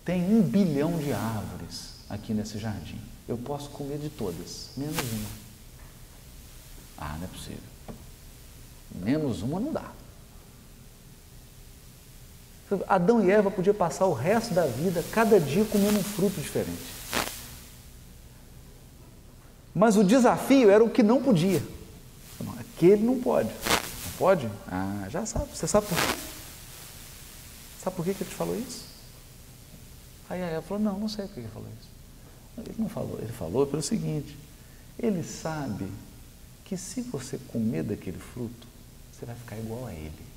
tem 1 bilhão de árvores aqui nesse jardim. Eu posso comer de todas, menos uma. Ah, não é possível. Menos uma não dá. Adão e Eva podiam passar o resto da vida, cada dia, comendo um fruto diferente. Mas o desafio era o que não podia. Aquele não pode. Não pode? Ah, já sabe. Você sabe por quê? Sabe por que ele te falou isso? Aí a Eva falou, não sei por que ele falou isso. Ele não falou, ele falou pelo seguinte, ele sabe que se você comer daquele fruto, você vai ficar igual a ele.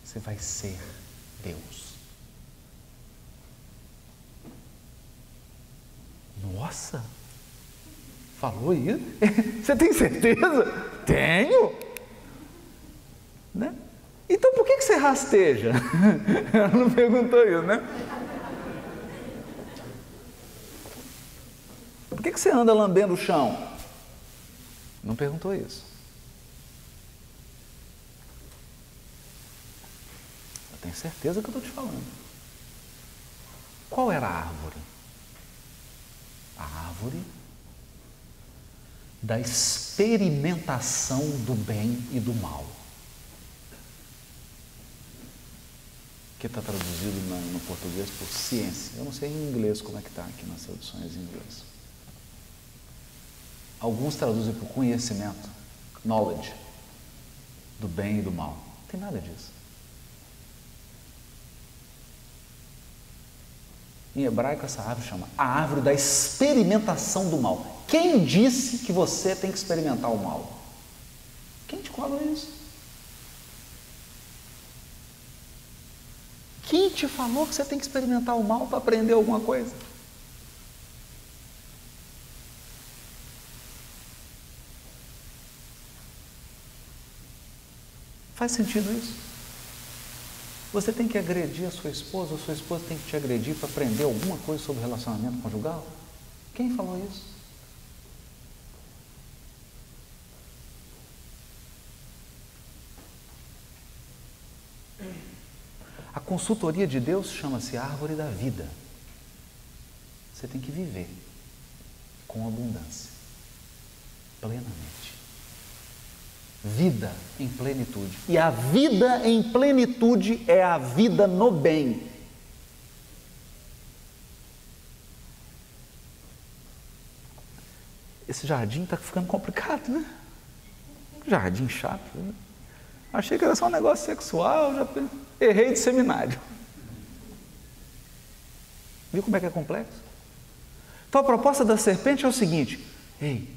Você vai ser Deus. Nossa! Falou isso? Você tem certeza? Tenho! Né? Então por que você rasteja? Ela não perguntou isso, né? Por que você anda lambendo o chão? Não perguntou isso. Eu tenho certeza que eu estou te falando. Qual era a árvore? A árvore da experimentação do bem e do mal. Que está traduzido no português por ciência. Eu não sei em inglês como é que está aqui nas traduções em inglês. Alguns traduzem por conhecimento, knowledge, do bem e do mal. Não tem nada disso. Em hebraico, essa árvore chama a árvore da experimentação do mal. Quem disse que você tem que experimentar o mal? Quem te falou isso? Quem te falou que você tem que experimentar o mal para aprender alguma coisa? Faz sentido isso? Você tem que agredir a sua esposa tem que te agredir para aprender alguma coisa sobre relacionamento conjugal? Quem falou isso? A consultoria de Deus chama-se árvore da vida. Você tem que viver com abundância, plenamente. Vida em plenitude. E a vida em plenitude é a vida no bem. Esse jardim está ficando complicado, né? Jardim chato, né? Achei que era só um negócio sexual, já errei de seminário. Viu como é que é complexo? Então a proposta da serpente é o seguinte: ei,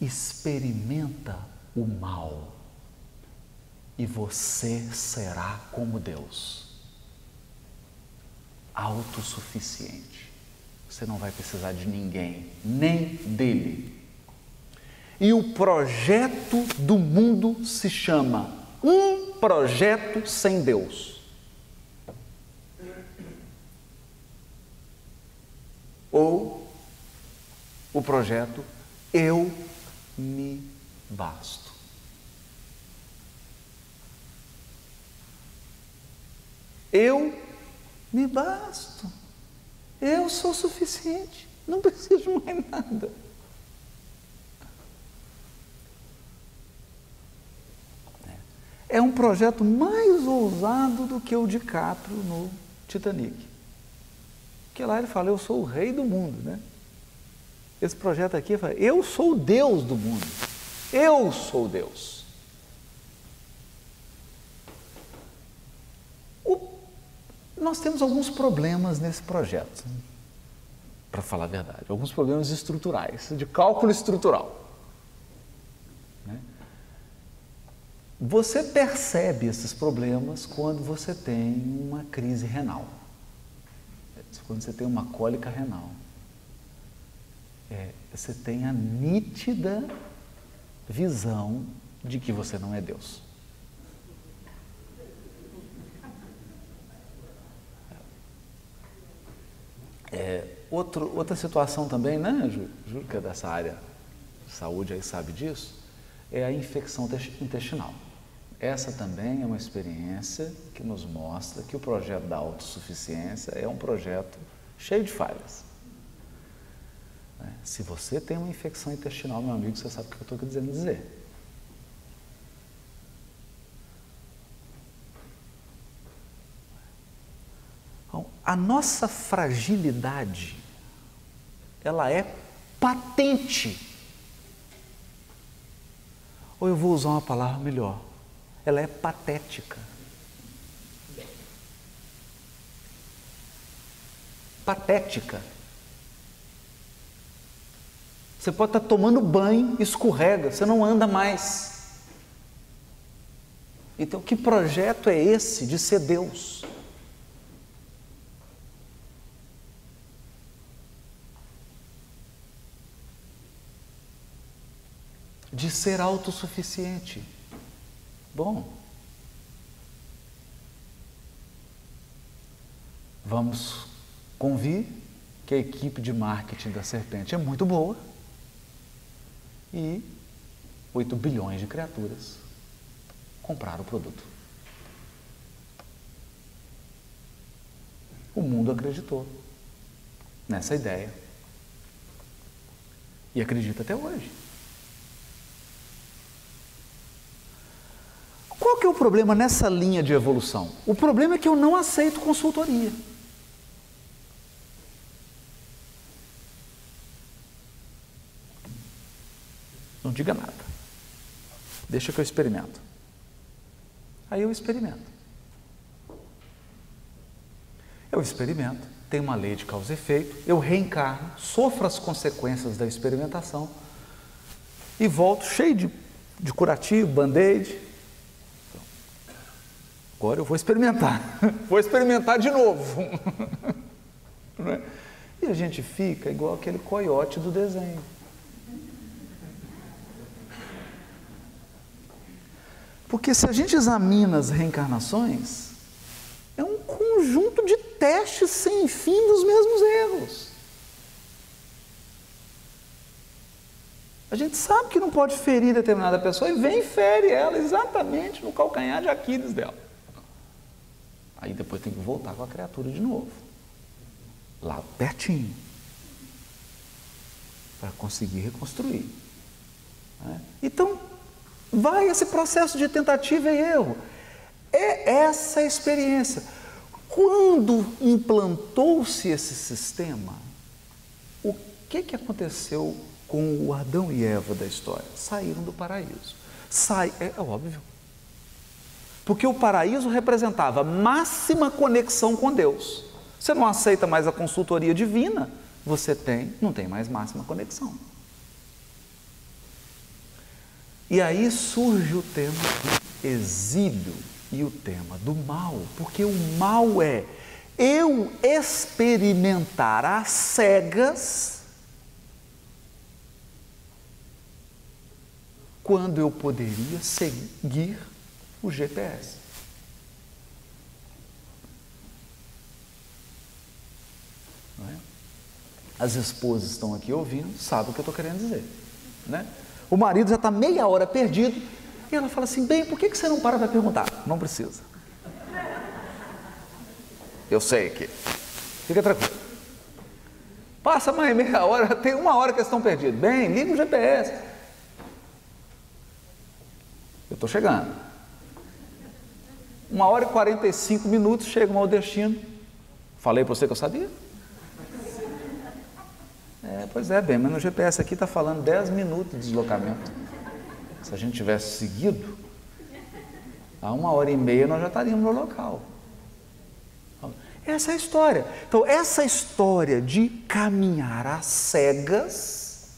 experimenta o mal e você será como Deus, autossuficiente. Você não vai precisar de ninguém, nem dele. E o projeto do mundo se chama Um Projeto Sem Deus. Ou o projeto Eu Me Basto. Eu me basto. Eu sou suficiente. Não preciso de mais nada. É um projeto mais ousado do que o DiCaprio no Titanic. Porque lá ele fala, eu sou o rei do mundo, né? Esse projeto aqui fala, eu sou o Deus do mundo. Eu sou Deus. Nós temos alguns problemas nesse projeto, para falar a verdade. Alguns problemas estruturais, de cálculo estrutural. Você percebe esses problemas quando você tem uma crise renal, quando você tem uma cólica renal. Você tem a nítida visão de que você não é Deus. Outra situação também, né, Júlio, que é dessa área de saúde aí sabe disso, é a infecção intestinal. Essa também é uma experiência que nos mostra que o projeto da autossuficiência é um projeto cheio de falhas. Se você tem uma infecção intestinal, meu amigo, você sabe o que eu estou querendo dizer. Então, a nossa fragilidade, ela é patente. Ou eu vou usar uma palavra melhor, ela é patética. Patética. Você pode estar tomando banho, escorrega, você não anda mais. Então, que projeto é esse de ser Deus? De ser autossuficiente. Bom, vamos convir que a equipe de marketing da Serpente é muito boa e 8 bilhões de criaturas compraram o produto. O mundo acreditou nessa ideia e acredita até hoje. Qual que é o problema nessa linha de evolução? O problema é que eu não aceito consultoria. Não diga nada. Deixa que eu experimento. Aí eu experimento. Eu experimento, tem uma lei de causa e efeito, eu reencarno, sofro as consequências da experimentação e volto cheio de curativo, band-aid. Agora eu vou experimentar. Vou experimentar de novo. E a gente fica igual aquele coiote do desenho. Porque se a gente examina as reencarnações, é um conjunto de testes sem fim dos mesmos erros. A gente sabe que não pode ferir determinada pessoa e vem e fere ela exatamente no calcanhar de Aquiles dela. Aí depois tem que voltar com a criatura de novo, lá pertinho, para conseguir reconstruir. Então, vai esse processo de tentativa e erro. É essa a experiência. Quando implantou-se esse sistema, o que aconteceu com o Adão e Eva da história? Saíram do paraíso. É óbvio. Porque o paraíso representava máxima conexão com Deus. Você não aceita mais a consultoria divina, você não tem mais máxima conexão. E aí surge o tema do exílio e o tema do mal, porque o mal é eu experimentar às cegas quando eu poderia seguir o GPS. Não é? As esposas estão aqui ouvindo, sabem o que eu estou querendo dizer, né? O marido já está meia hora perdido e ela fala assim, bem, por que você não para perguntar? Não precisa. Eu sei que. Fica tranquilo. Passa mais meia hora, tem 1 hora que eles estão perdidos. Bem, liga o GPS. Eu estou chegando. 1h45, chegam ao destino. Falei para você que eu sabia? Pois é, bem, mas no GPS aqui está falando 10 minutos de deslocamento. Se a gente tivesse seguido, a 1h30 nós já estaríamos no local. Essa é a história. Então, essa história de caminhar às cegas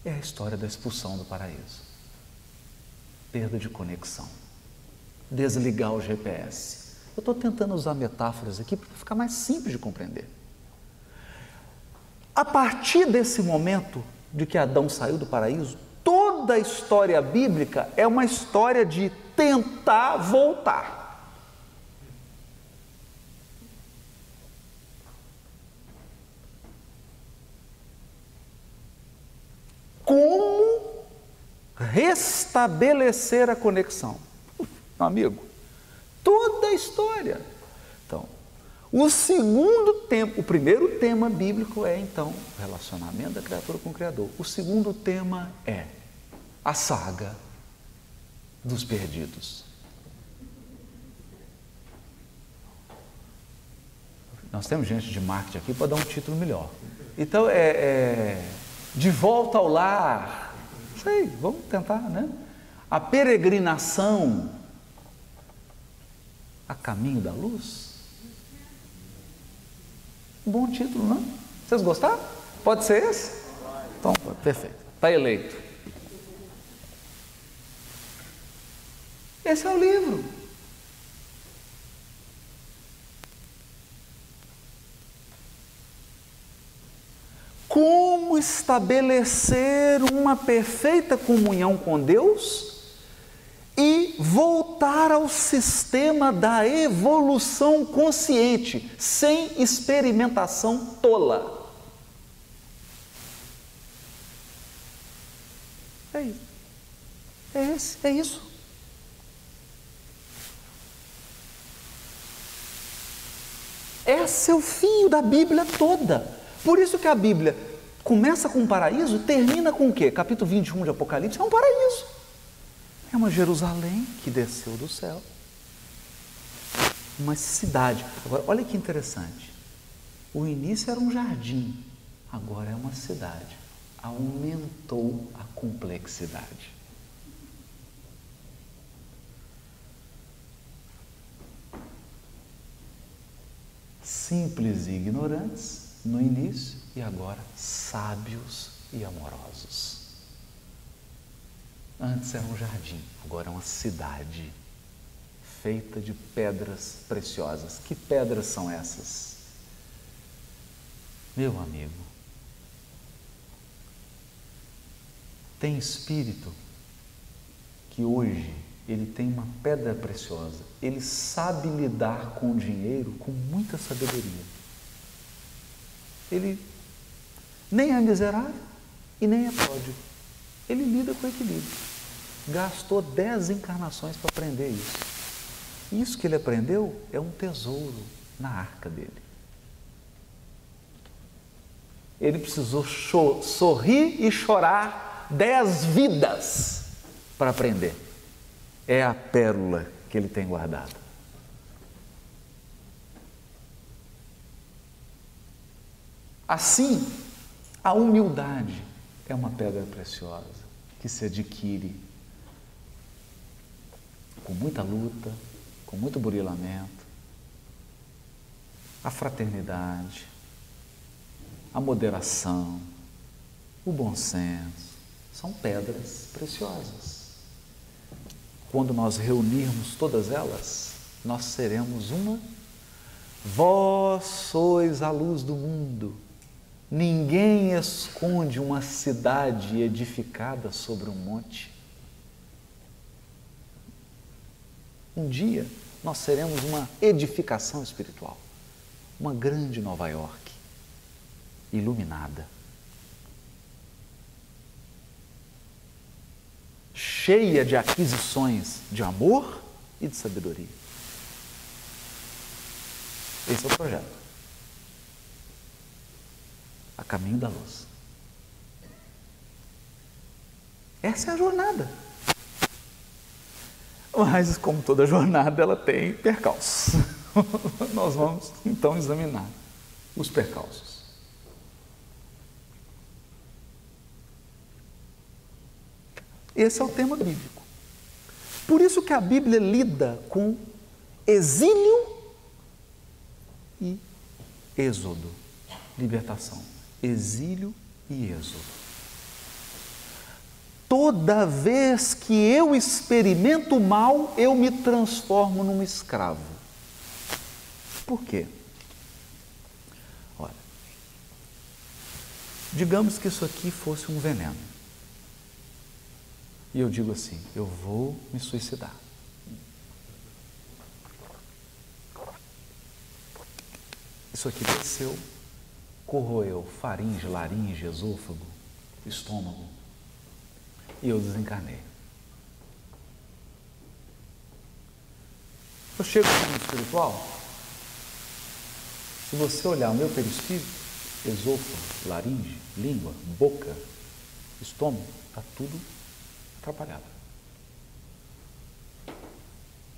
é a história da expulsão do paraíso. Perda de conexão. Desligar o GPS. Eu estou tentando usar metáforas aqui para ficar mais simples de compreender. A partir desse momento de que Adão saiu do paraíso, toda a história bíblica é uma história de tentar voltar. Como restabelecer a conexão? Meu amigo, toda a história. Então, O segundo tema, o primeiro tema bíblico é então o relacionamento da criatura com o Criador. O segundo tema é a saga dos perdidos. Nós temos gente de marketing aqui para dar um título melhor. Então, de volta ao lar. Sei, vamos tentar, né? A peregrinação a caminho da luz. Um bom título, não? Vocês gostaram? Pode ser esse? Então, perfeito. Está eleito. Esse é o livro. Como estabelecer uma perfeita comunhão com Deus e voltar ao sistema da evolução consciente, sem experimentação tola. É isso. É isso. Esse é o fio da Bíblia toda. Por isso que a Bíblia começa com um paraíso, termina com o quê? Capítulo 21 de Apocalipse é um paraíso. É uma Jerusalém que desceu do céu. Uma cidade. Agora, olha que interessante. O início era um jardim, agora é uma cidade. Aumentou a complexidade. Simples e ignorantes no início e agora sábios e amorosos. Antes era um jardim, agora é uma cidade feita de pedras preciosas. Que pedras são essas? Meu amigo, tem espírito que hoje ele tem uma pedra preciosa, ele sabe lidar com o dinheiro com muita sabedoria. Ele nem é miserável e nem é pródigo. Ele lida com equilíbrio. Gastou 10 encarnações para aprender isso. Isso que ele aprendeu é um tesouro na arca dele. Ele precisou sorrir e chorar 10 vidas para aprender. É a pérola que ele tem guardada. Assim, a humildade é uma pedra preciosa que se adquire com muita luta, com muito burilamento. A fraternidade, a moderação, o bom senso, são pedras preciosas. Quando nós reunirmos todas elas, nós seremos uma. Vós sois a luz do mundo. Ninguém esconde uma cidade edificada sobre um monte. Um dia nós seremos uma edificação espiritual, uma grande Nova York, iluminada, cheia de aquisições de amor e de sabedoria. Esse é o projeto. A caminho da luz. Essa é a jornada. Mas, como toda jornada, ela tem percalços. Nós vamos, então, examinar os percalços. Esse é o tema bíblico. Por isso que a Bíblia lida com exílio e êxodo. Libertação. Exílio e êxodo. Toda vez que eu experimento o mal, eu me transformo num escravo. Por quê? Olha, digamos que isso aqui fosse um veneno. E eu digo assim, eu vou me suicidar. Isso aqui desceu, corroeu faringe, laringe, esôfago, estômago. E eu desencarnei. Eu chego no mundo espiritual, Se você olhar o meu perispírito, esôfago, laringe, língua, boca, estômago, está tudo atrapalhado.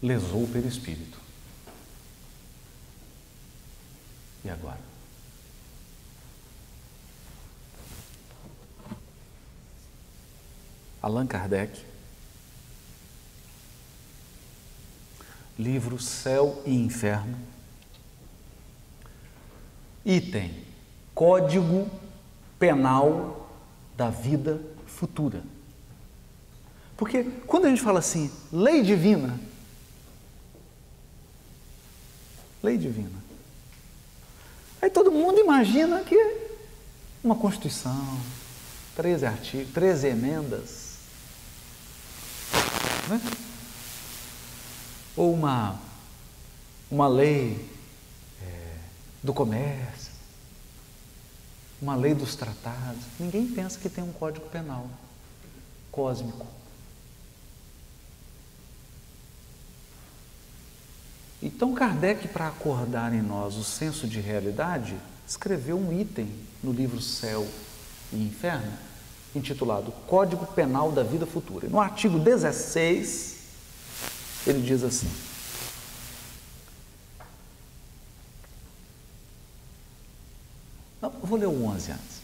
Lesou o perispírito. E agora? Allan Kardec, livro Céu e Inferno, item Código Penal da Vida Futura. Porque quando a gente fala assim, lei divina, aí todo mundo imagina que é uma Constituição, 13 artigos, 13 emendas, né? Ou uma lei do comércio, uma lei dos tratados. Ninguém pensa que tem um código penal cósmico. Então Kardec, para acordar em nós o senso de realidade, escreveu um item no livro Céu e Inferno, intitulado Código Penal da Vida Futura. No artigo 16, ele diz assim: não, eu vou ler o 11 antes.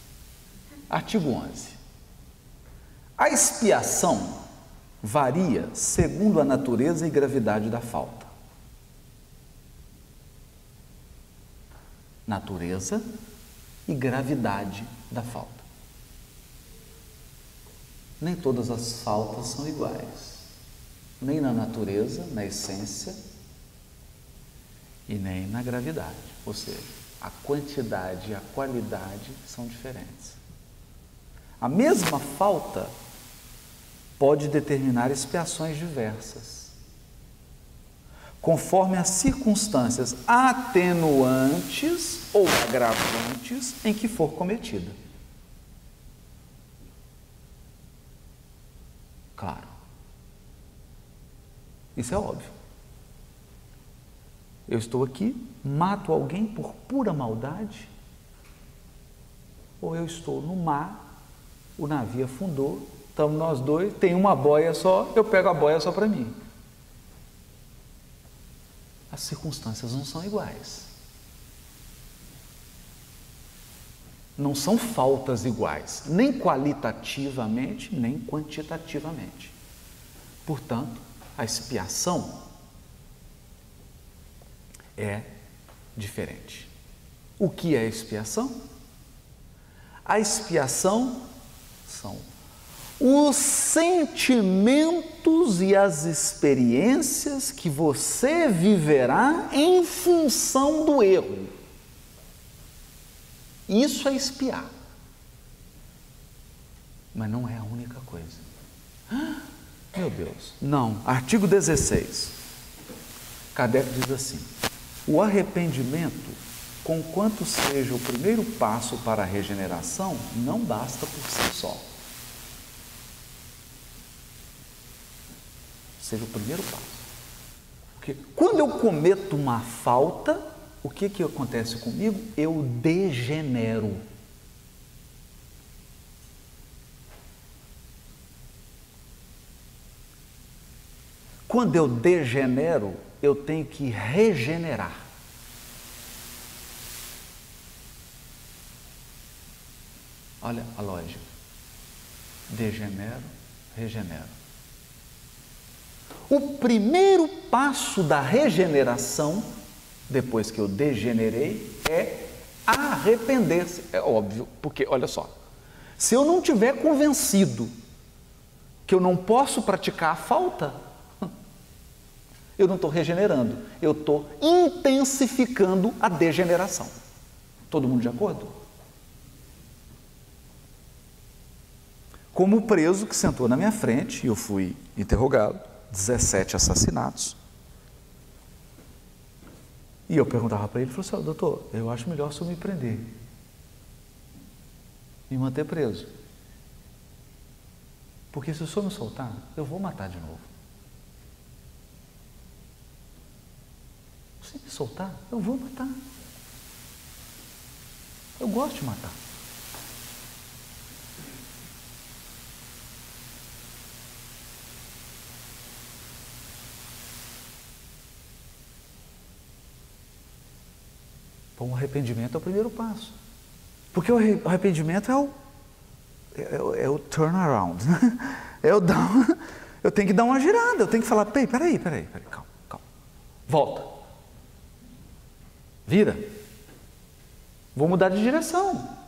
Artigo 11. A expiação varia segundo a natureza e gravidade da falta. Natureza e gravidade da falta. Nem todas as faltas são iguais, nem na natureza, na essência, e nem na gravidade, ou seja, a quantidade e a qualidade são diferentes. A mesma falta pode determinar expiações diversas, conforme as circunstâncias atenuantes ou agravantes em que for cometida. Claro. Isso é óbvio. Eu estou aqui, mato alguém por pura maldade, ou eu estou no mar, o navio afundou, estamos nós dois, tem uma boia só, eu pego a boia só para mim. As circunstâncias não são iguais. Não são faltas iguais, nem qualitativamente, nem quantitativamente. Portanto, a expiação é diferente. O que é expiação? A expiação são os sentimentos e as experiências que você viverá em função do erro. Isso é expiar. Mas não é a única coisa. Meu Deus. Não. Artigo 16. Kardec diz assim: o arrependimento, conquanto seja o primeiro passo para a regeneração, não basta por si só. Seja o primeiro passo. Porque quando eu cometo uma falta, o que acontece comigo? Eu degenero. Quando eu degenero, eu tenho que regenerar. Olha a lógica. Degenero, regenero. O primeiro passo da regeneração, depois que eu degenerei, é arrepender-se. É óbvio, porque, olha só, se eu não tiver convencido que eu não posso praticar a falta, eu não estou regenerando, eu estou intensificando a degeneração. Todo mundo de acordo? Como o preso que sentou na minha frente, e eu fui interrogado, 17 assassinatos. E eu perguntava para ele, ele falou assim: doutor, eu acho melhor o senhor me prender, me manter preso. Porque se o senhor me soltar, eu vou matar de novo. Se me soltar, eu vou matar. Eu gosto de matar. Então, o arrependimento é o primeiro passo. Porque o arrependimento é o turnaround. Eu tenho que dar uma girada, eu tenho que falar, peraí, calma. Volta. Vira. Vou mudar de direção.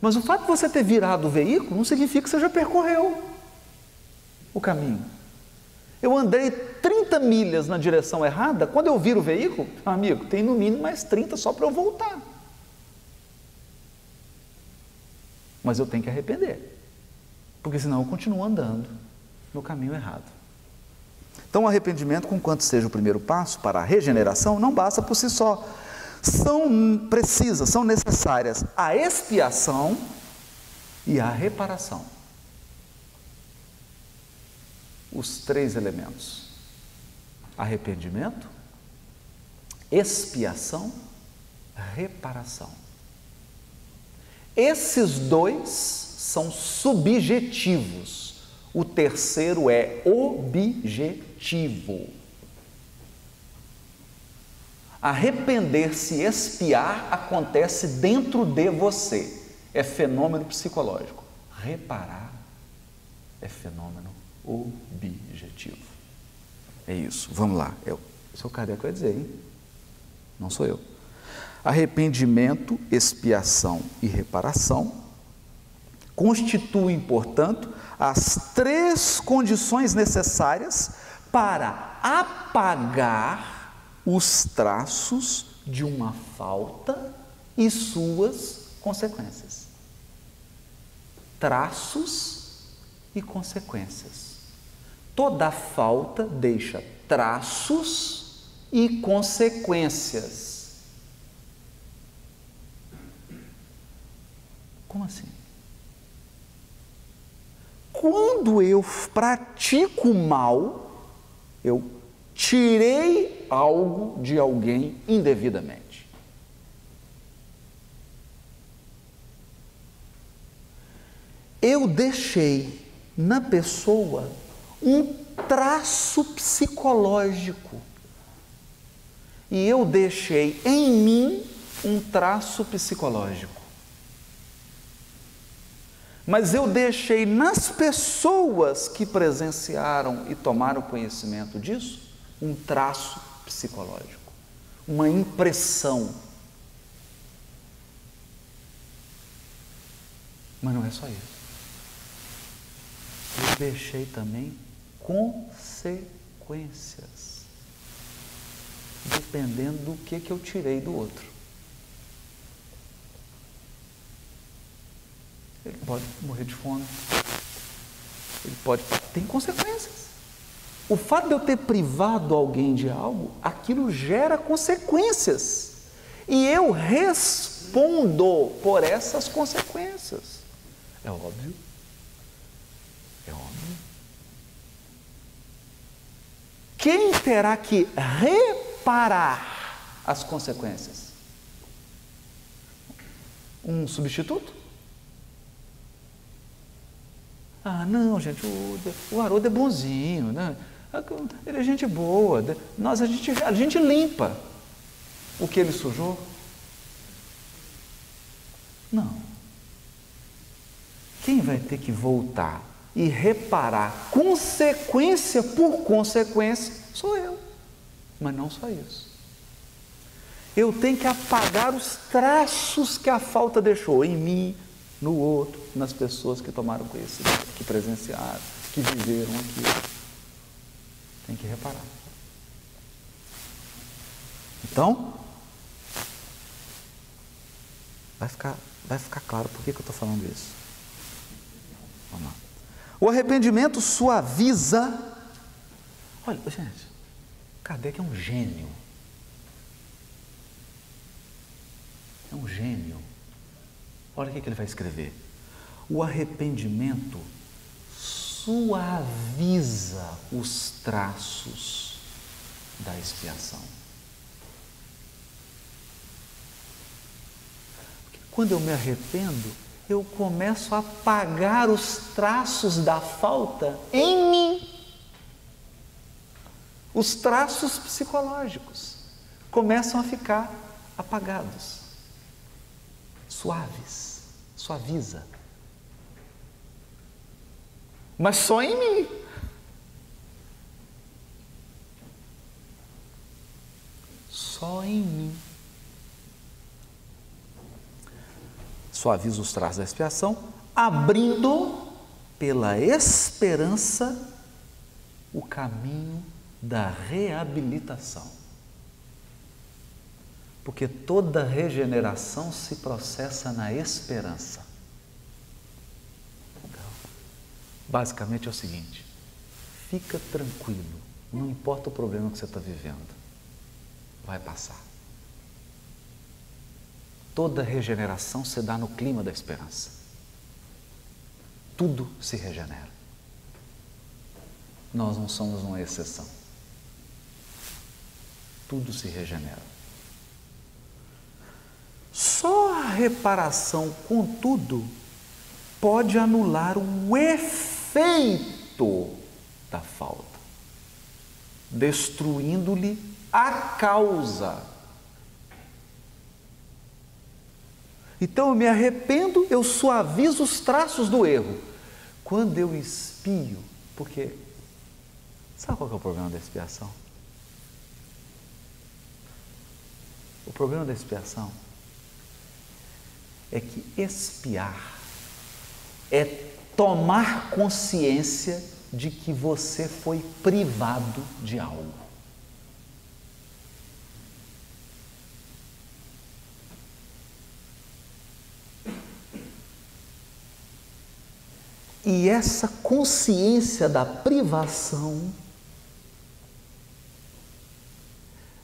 Mas o fato de você ter virado o veículo não significa que você já percorreu o caminho. Eu andei 30 milhas na direção errada, quando eu viro o veículo, amigo, tem no mínimo mais 30 só para eu voltar. Mas eu tenho que arrepender, porque senão eu continuo andando no caminho errado. Então o arrependimento, conquanto seja o primeiro passo para a regeneração, não basta por si só. São necessárias a expiação e a reparação. Os três elementos: arrependimento, expiação, reparação. Esses dois são subjetivos, o terceiro é objetivo. Arrepender-se e expiar acontece dentro de você, é fenômeno psicológico. Reparar é fenômeno objetivo. É isso, vamos lá. O seu Kardec vai dizer, hein? Não sou eu. Arrependimento, expiação e reparação constituem, portanto, as três condições necessárias para apagar os traços de uma falta e suas consequências. Traços e consequências. Toda falta deixa traços e consequências. Como assim? Quando eu pratico mal, eu tirei algo de alguém indevidamente. Eu deixei na pessoa um traço psicológico. E eu deixei em mim um traço psicológico. Mas eu deixei nas pessoas que presenciaram e tomaram conhecimento disso um traço psicológico, uma impressão. Mas não é só isso. Eu deixei também consequências, dependendo do que eu tirei do outro. Ele pode morrer de fome, tem consequências. O fato de eu ter privado alguém de algo, aquilo gera consequências. E eu respondo por essas consequências. É óbvio. É óbvio. Quem terá que reparar as consequências? Um substituto? Ah, não, gente, o Haroldo é bonzinho, né? Ele é gente boa. A gente limpa o que ele sujou. Não. Quem vai ter que voltar e reparar consequência por consequência sou eu. Mas não só isso. Eu tenho que apagar os traços que a falta deixou em mim, no outro, nas pessoas que tomaram conhecimento, que presenciaram, que viveram aquilo. Tem que reparar. Então, vai ficar claro por que eu estou falando isso. Vamos lá. O arrependimento suaviza. Olha, gente, Kardec é um gênio. É um gênio. Olha o que ele vai escrever. O arrependimento suaviza os traços da expiação. Quando eu me arrependo, eu começo a apagar os traços da falta em mim. Os traços psicológicos começam a ficar apagados, suaves, suaviza. Mas só em mim. Só em mim. Suaviza os traços da expiação, abrindo pela esperança o caminho da reabilitação. Porque toda regeneração se processa na esperança. Então, basicamente é o seguinte: fica tranquilo, não importa o problema que você está vivendo, vai passar. Toda regeneração se dá no clima da esperança. Tudo se regenera. Nós não somos uma exceção. Tudo se regenera. Só a reparação, contudo, pode anular o efeito da falta, destruindo-lhe a causa. Então eu me arrependo, eu suavizo os traços do erro. Quando eu expio, porque sabe qual que é o problema da expiação? O problema da expiação é que expiar é tomar consciência de que você foi privado de algo. E essa consciência da privação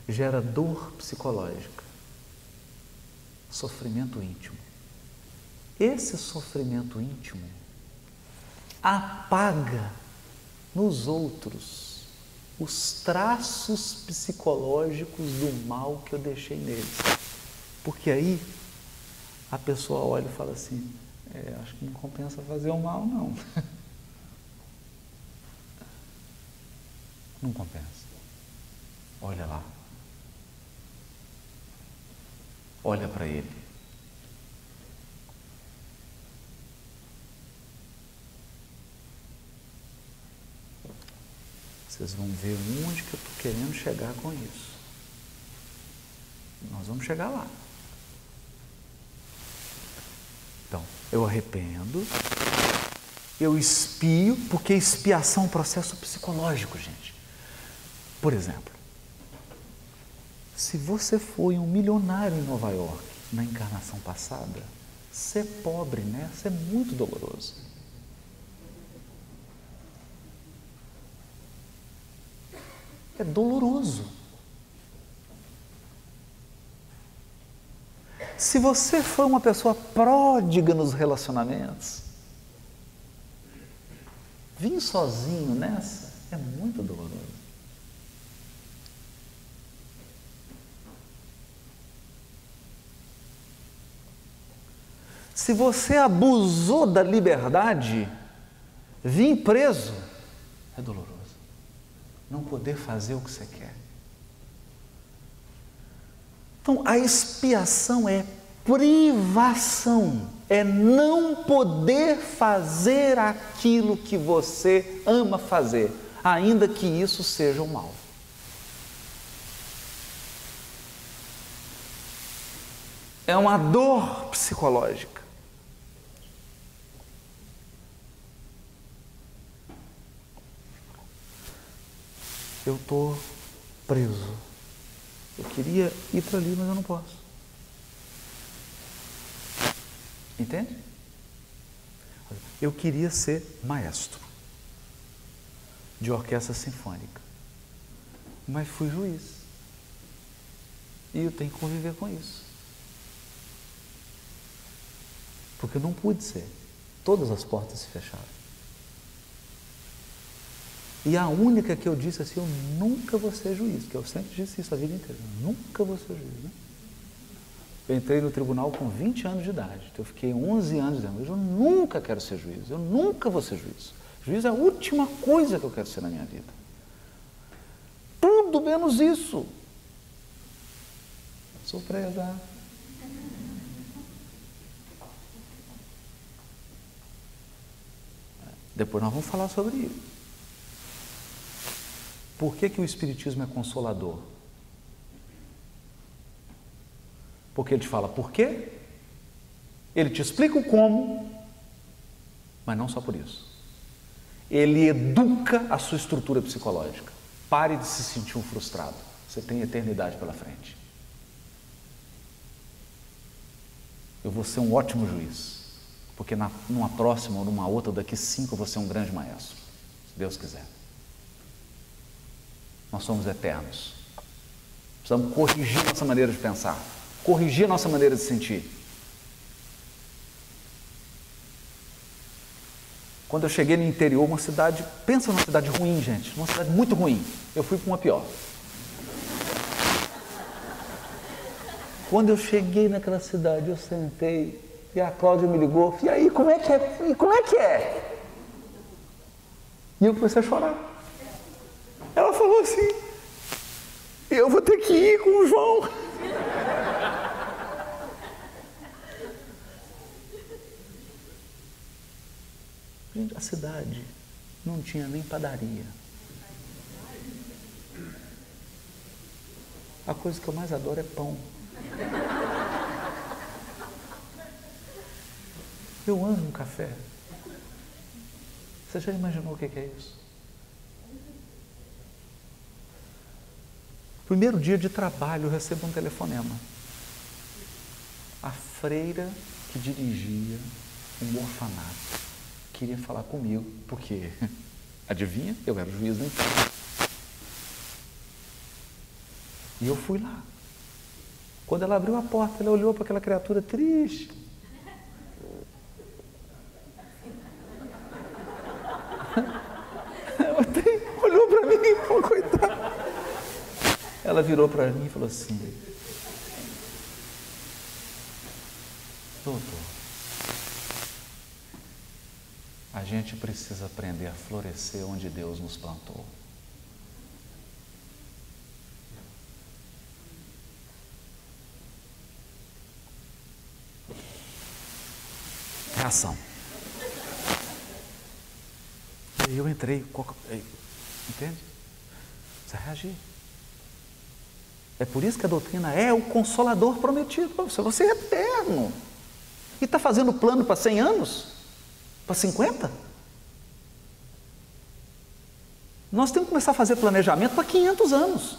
gera dor psicológica, sofrimento íntimo. Esse sofrimento íntimo apaga nos outros os traços psicológicos do mal que eu deixei neles. Porque aí a pessoa olha e fala assim: acho que não compensa fazer o mal, não. Não compensa. Olha lá. Olha para ele. Vocês vão ver onde que eu estou querendo chegar com isso. Nós vamos chegar lá. Então, eu arrependo, eu expio, porque expiação é um processo psicológico, gente. Por exemplo, se você foi um milionário em Nova York na encarnação passada, ser pobre nessa é muito doloroso. É doloroso. Se você foi uma pessoa pródiga nos relacionamentos, vir sozinho nessa é muito doloroso. Se você abusou da liberdade, vir preso é doloroso. Não poder fazer o que você quer. Então, a expiação é privação, é não poder fazer aquilo que você ama fazer, ainda que isso seja um mal. É uma dor psicológica. Eu estou preso. Eu queria ir para ali, mas eu não posso. Entende? Eu queria ser maestro de orquestra sinfônica, mas fui juiz. E eu tenho que conviver com isso. Porque eu não pude ser. Todas as portas se fecharam. E a única que eu disse assim: eu nunca vou ser juiz, que eu sempre disse isso a vida inteira, eu nunca vou ser juiz, né? Eu entrei no tribunal com 20 anos de idade, então eu fiquei 11 anos dizendo, eu nunca quero ser juiz, eu nunca vou ser juiz. Juiz é a última coisa que eu quero ser na minha vida. Tudo menos isso. Surpresa. Depois nós vamos falar sobre isso. Por que que o Espiritismo é consolador? Porque ele te fala por quê, ele te explica o como, mas não só por isso. Ele educa a sua estrutura psicológica. Pare de se sentir um frustrado. Você tem eternidade pela frente. Eu vou ser um ótimo juiz, porque numa próxima ou numa outra, daqui 5, eu vou ser um grande maestro, se Deus quiser. Nós somos eternos. Precisamos corrigir nossa maneira de pensar, corrigir nossa maneira de sentir. Quando eu cheguei no interior, uma cidade, pensa numa cidade ruim, gente, uma cidade muito ruim. Eu fui para uma pior. Quando eu cheguei naquela cidade, eu sentei e a Cláudia me ligou, e aí, como é que é? E como é que é? E eu comecei a chorar. Ela falou assim, eu vou ter que ir com o João. Gente, a cidade não tinha nem padaria. A coisa que eu mais adoro é pão. Eu amo um café. Você já imaginou o que é isso? Primeiro dia de trabalho, eu recebo um telefonema. A freira que dirigia um orfanato queria falar comigo, porque, adivinha, eu era juiz da infância. E eu fui lá. Quando ela abriu a porta, ela olhou para aquela criatura triste. Ela olhou para mim e falou, coitada. Ela virou para mim e falou assim, doutor, a gente precisa aprender a florescer onde Deus nos plantou. Reação. E aí eu entrei, entende? Precisa reagir. É por isso que a doutrina é o consolador prometido para você. Você é eterno. E está fazendo plano para 100 anos? Para 50? Nós temos que começar a fazer planejamento para 500 anos.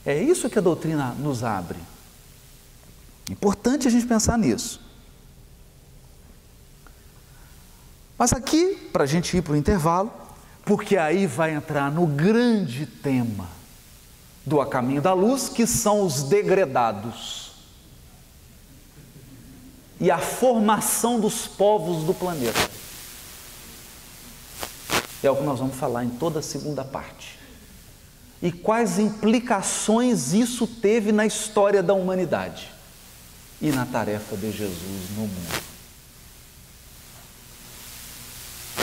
É isso que a doutrina nos abre. Importante a gente pensar nisso. Mas aqui, para a gente ir para o intervalo, porque aí vai entrar no grande tema do A Caminho da Luz, que são os degredados e a formação dos povos do planeta. É o que nós vamos falar em toda a segunda parte. E quais implicações isso teve na história da humanidade e na tarefa de Jesus no mundo.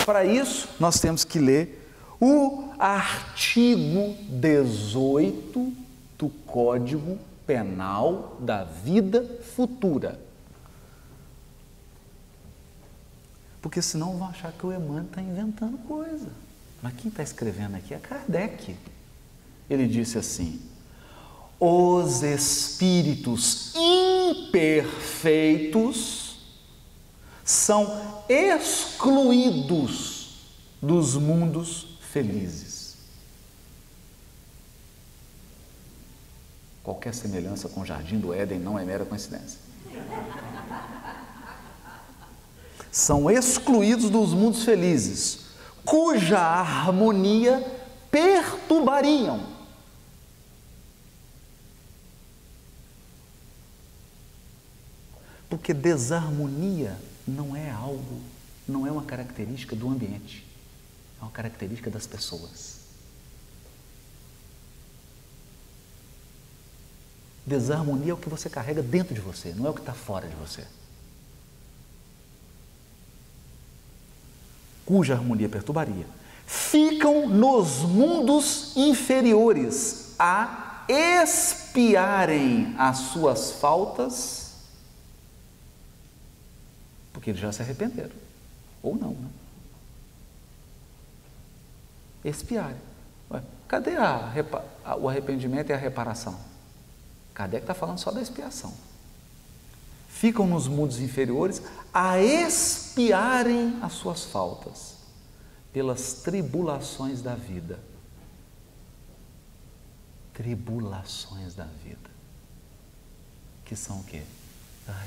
Para isso, nós temos que ler o artigo 18 do Código Penal da Vida Futura. Porque senão vão achar que o Emmanuel está inventando coisa. Mas quem está escrevendo aqui é Kardec. Ele disse assim, os espíritos imperfeitos são excluídos dos mundos felizes. Qualquer semelhança com o Jardim do Éden não é mera coincidência. São excluídos dos mundos felizes, cuja harmonia perturbariam. Porque desarmonia não é algo, não é uma característica do ambiente, é uma característica das pessoas. Desarmonia é o que você carrega dentro de você, não é o que está fora de você. Cuja harmonia perturbaria. Ficam nos mundos inferiores a expiarem as suas faltas, porque eles já se arrependeram, ou não, né? Expiarem. Ué, cadê o arrependimento e a reparação? Kardec está falando só da expiação. Ficam nos mundos inferiores a expiarem as suas faltas pelas tribulações da vida. Tribulações da vida. Que são o quê?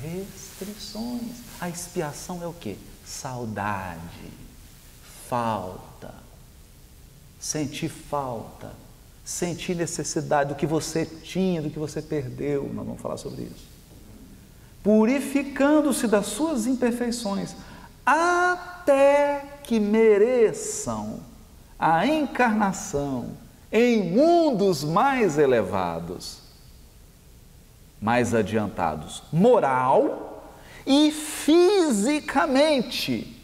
Restrições. A expiação é o quê? Saudade, falta, sentir falta, sentir necessidade do que você tinha, do que você perdeu. Nós vamos falar sobre isso. Purificando-se das suas imperfeições, até que mereçam a encarnação em mundos mais elevados, mais adiantados, moral e fisicamente.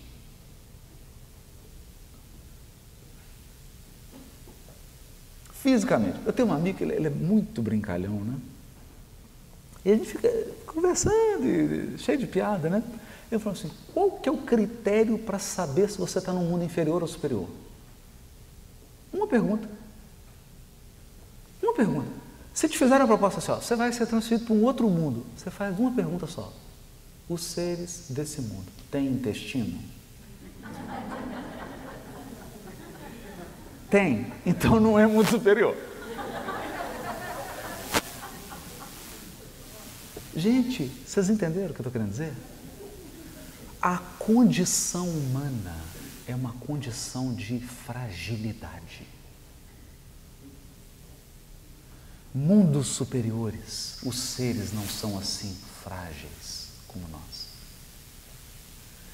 Fisicamente. Eu tenho um amigo que ele é muito brincalhão, né? E a gente fica conversando, cheio de piada, né? Eu falo assim, qual que é o critério para saber se você está num mundo inferior ou superior? Uma pergunta. Uma pergunta. Se te fizeram a proposta assim, ó, você vai ser transferido para um outro mundo, você faz uma pergunta só. Os seres desse mundo têm intestino? Tem. Então não é mundo superior. Gente, vocês entenderam o que eu estou querendo dizer? A condição humana é uma condição de fragilidade. Mundos superiores, os seres não são assim frágeis como nós.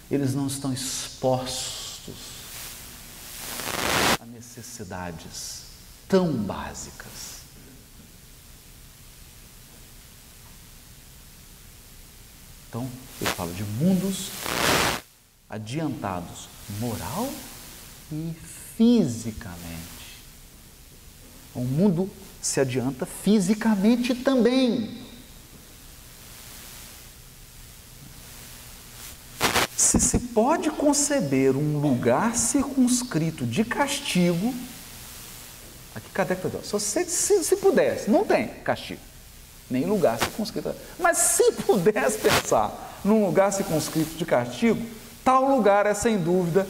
Eles não estão expostos a necessidades tão básicas. Então, eu falo de mundos adiantados moral e fisicamente. O mundo se adianta fisicamente também. Se pode conceber um lugar circunscrito de castigo, aqui Kardec está dizendo, se pudesse, não tem castigo, nem lugar circunscrito, mas se pudesse pensar num lugar circunscrito de castigo, tal lugar é sem dúvida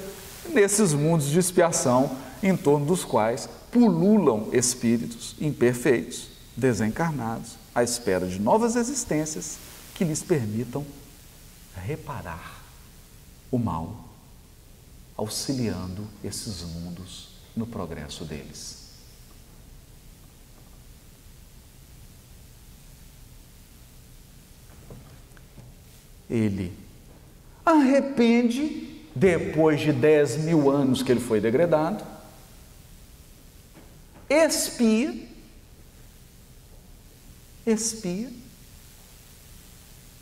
nesses mundos de expiação em torno dos quais pululam espíritos imperfeitos, desencarnados, à espera de novas existências que lhes permitam reparar o mal, auxiliando esses mundos no progresso deles. Ele arrepende depois de 10.000 anos que ele foi degradado, expia,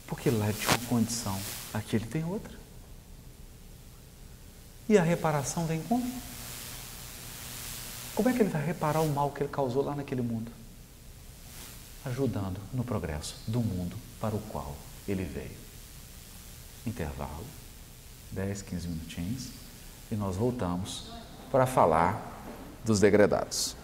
porque lá ele tinha uma condição, aqui ele tem outra. E a reparação vem como? Como é que ele vai reparar o mal que ele causou lá naquele mundo? Ajudando no progresso do mundo para o qual ele veio. Intervalo, 10, 15 minutinhos, e nós voltamos para falar dos degredados.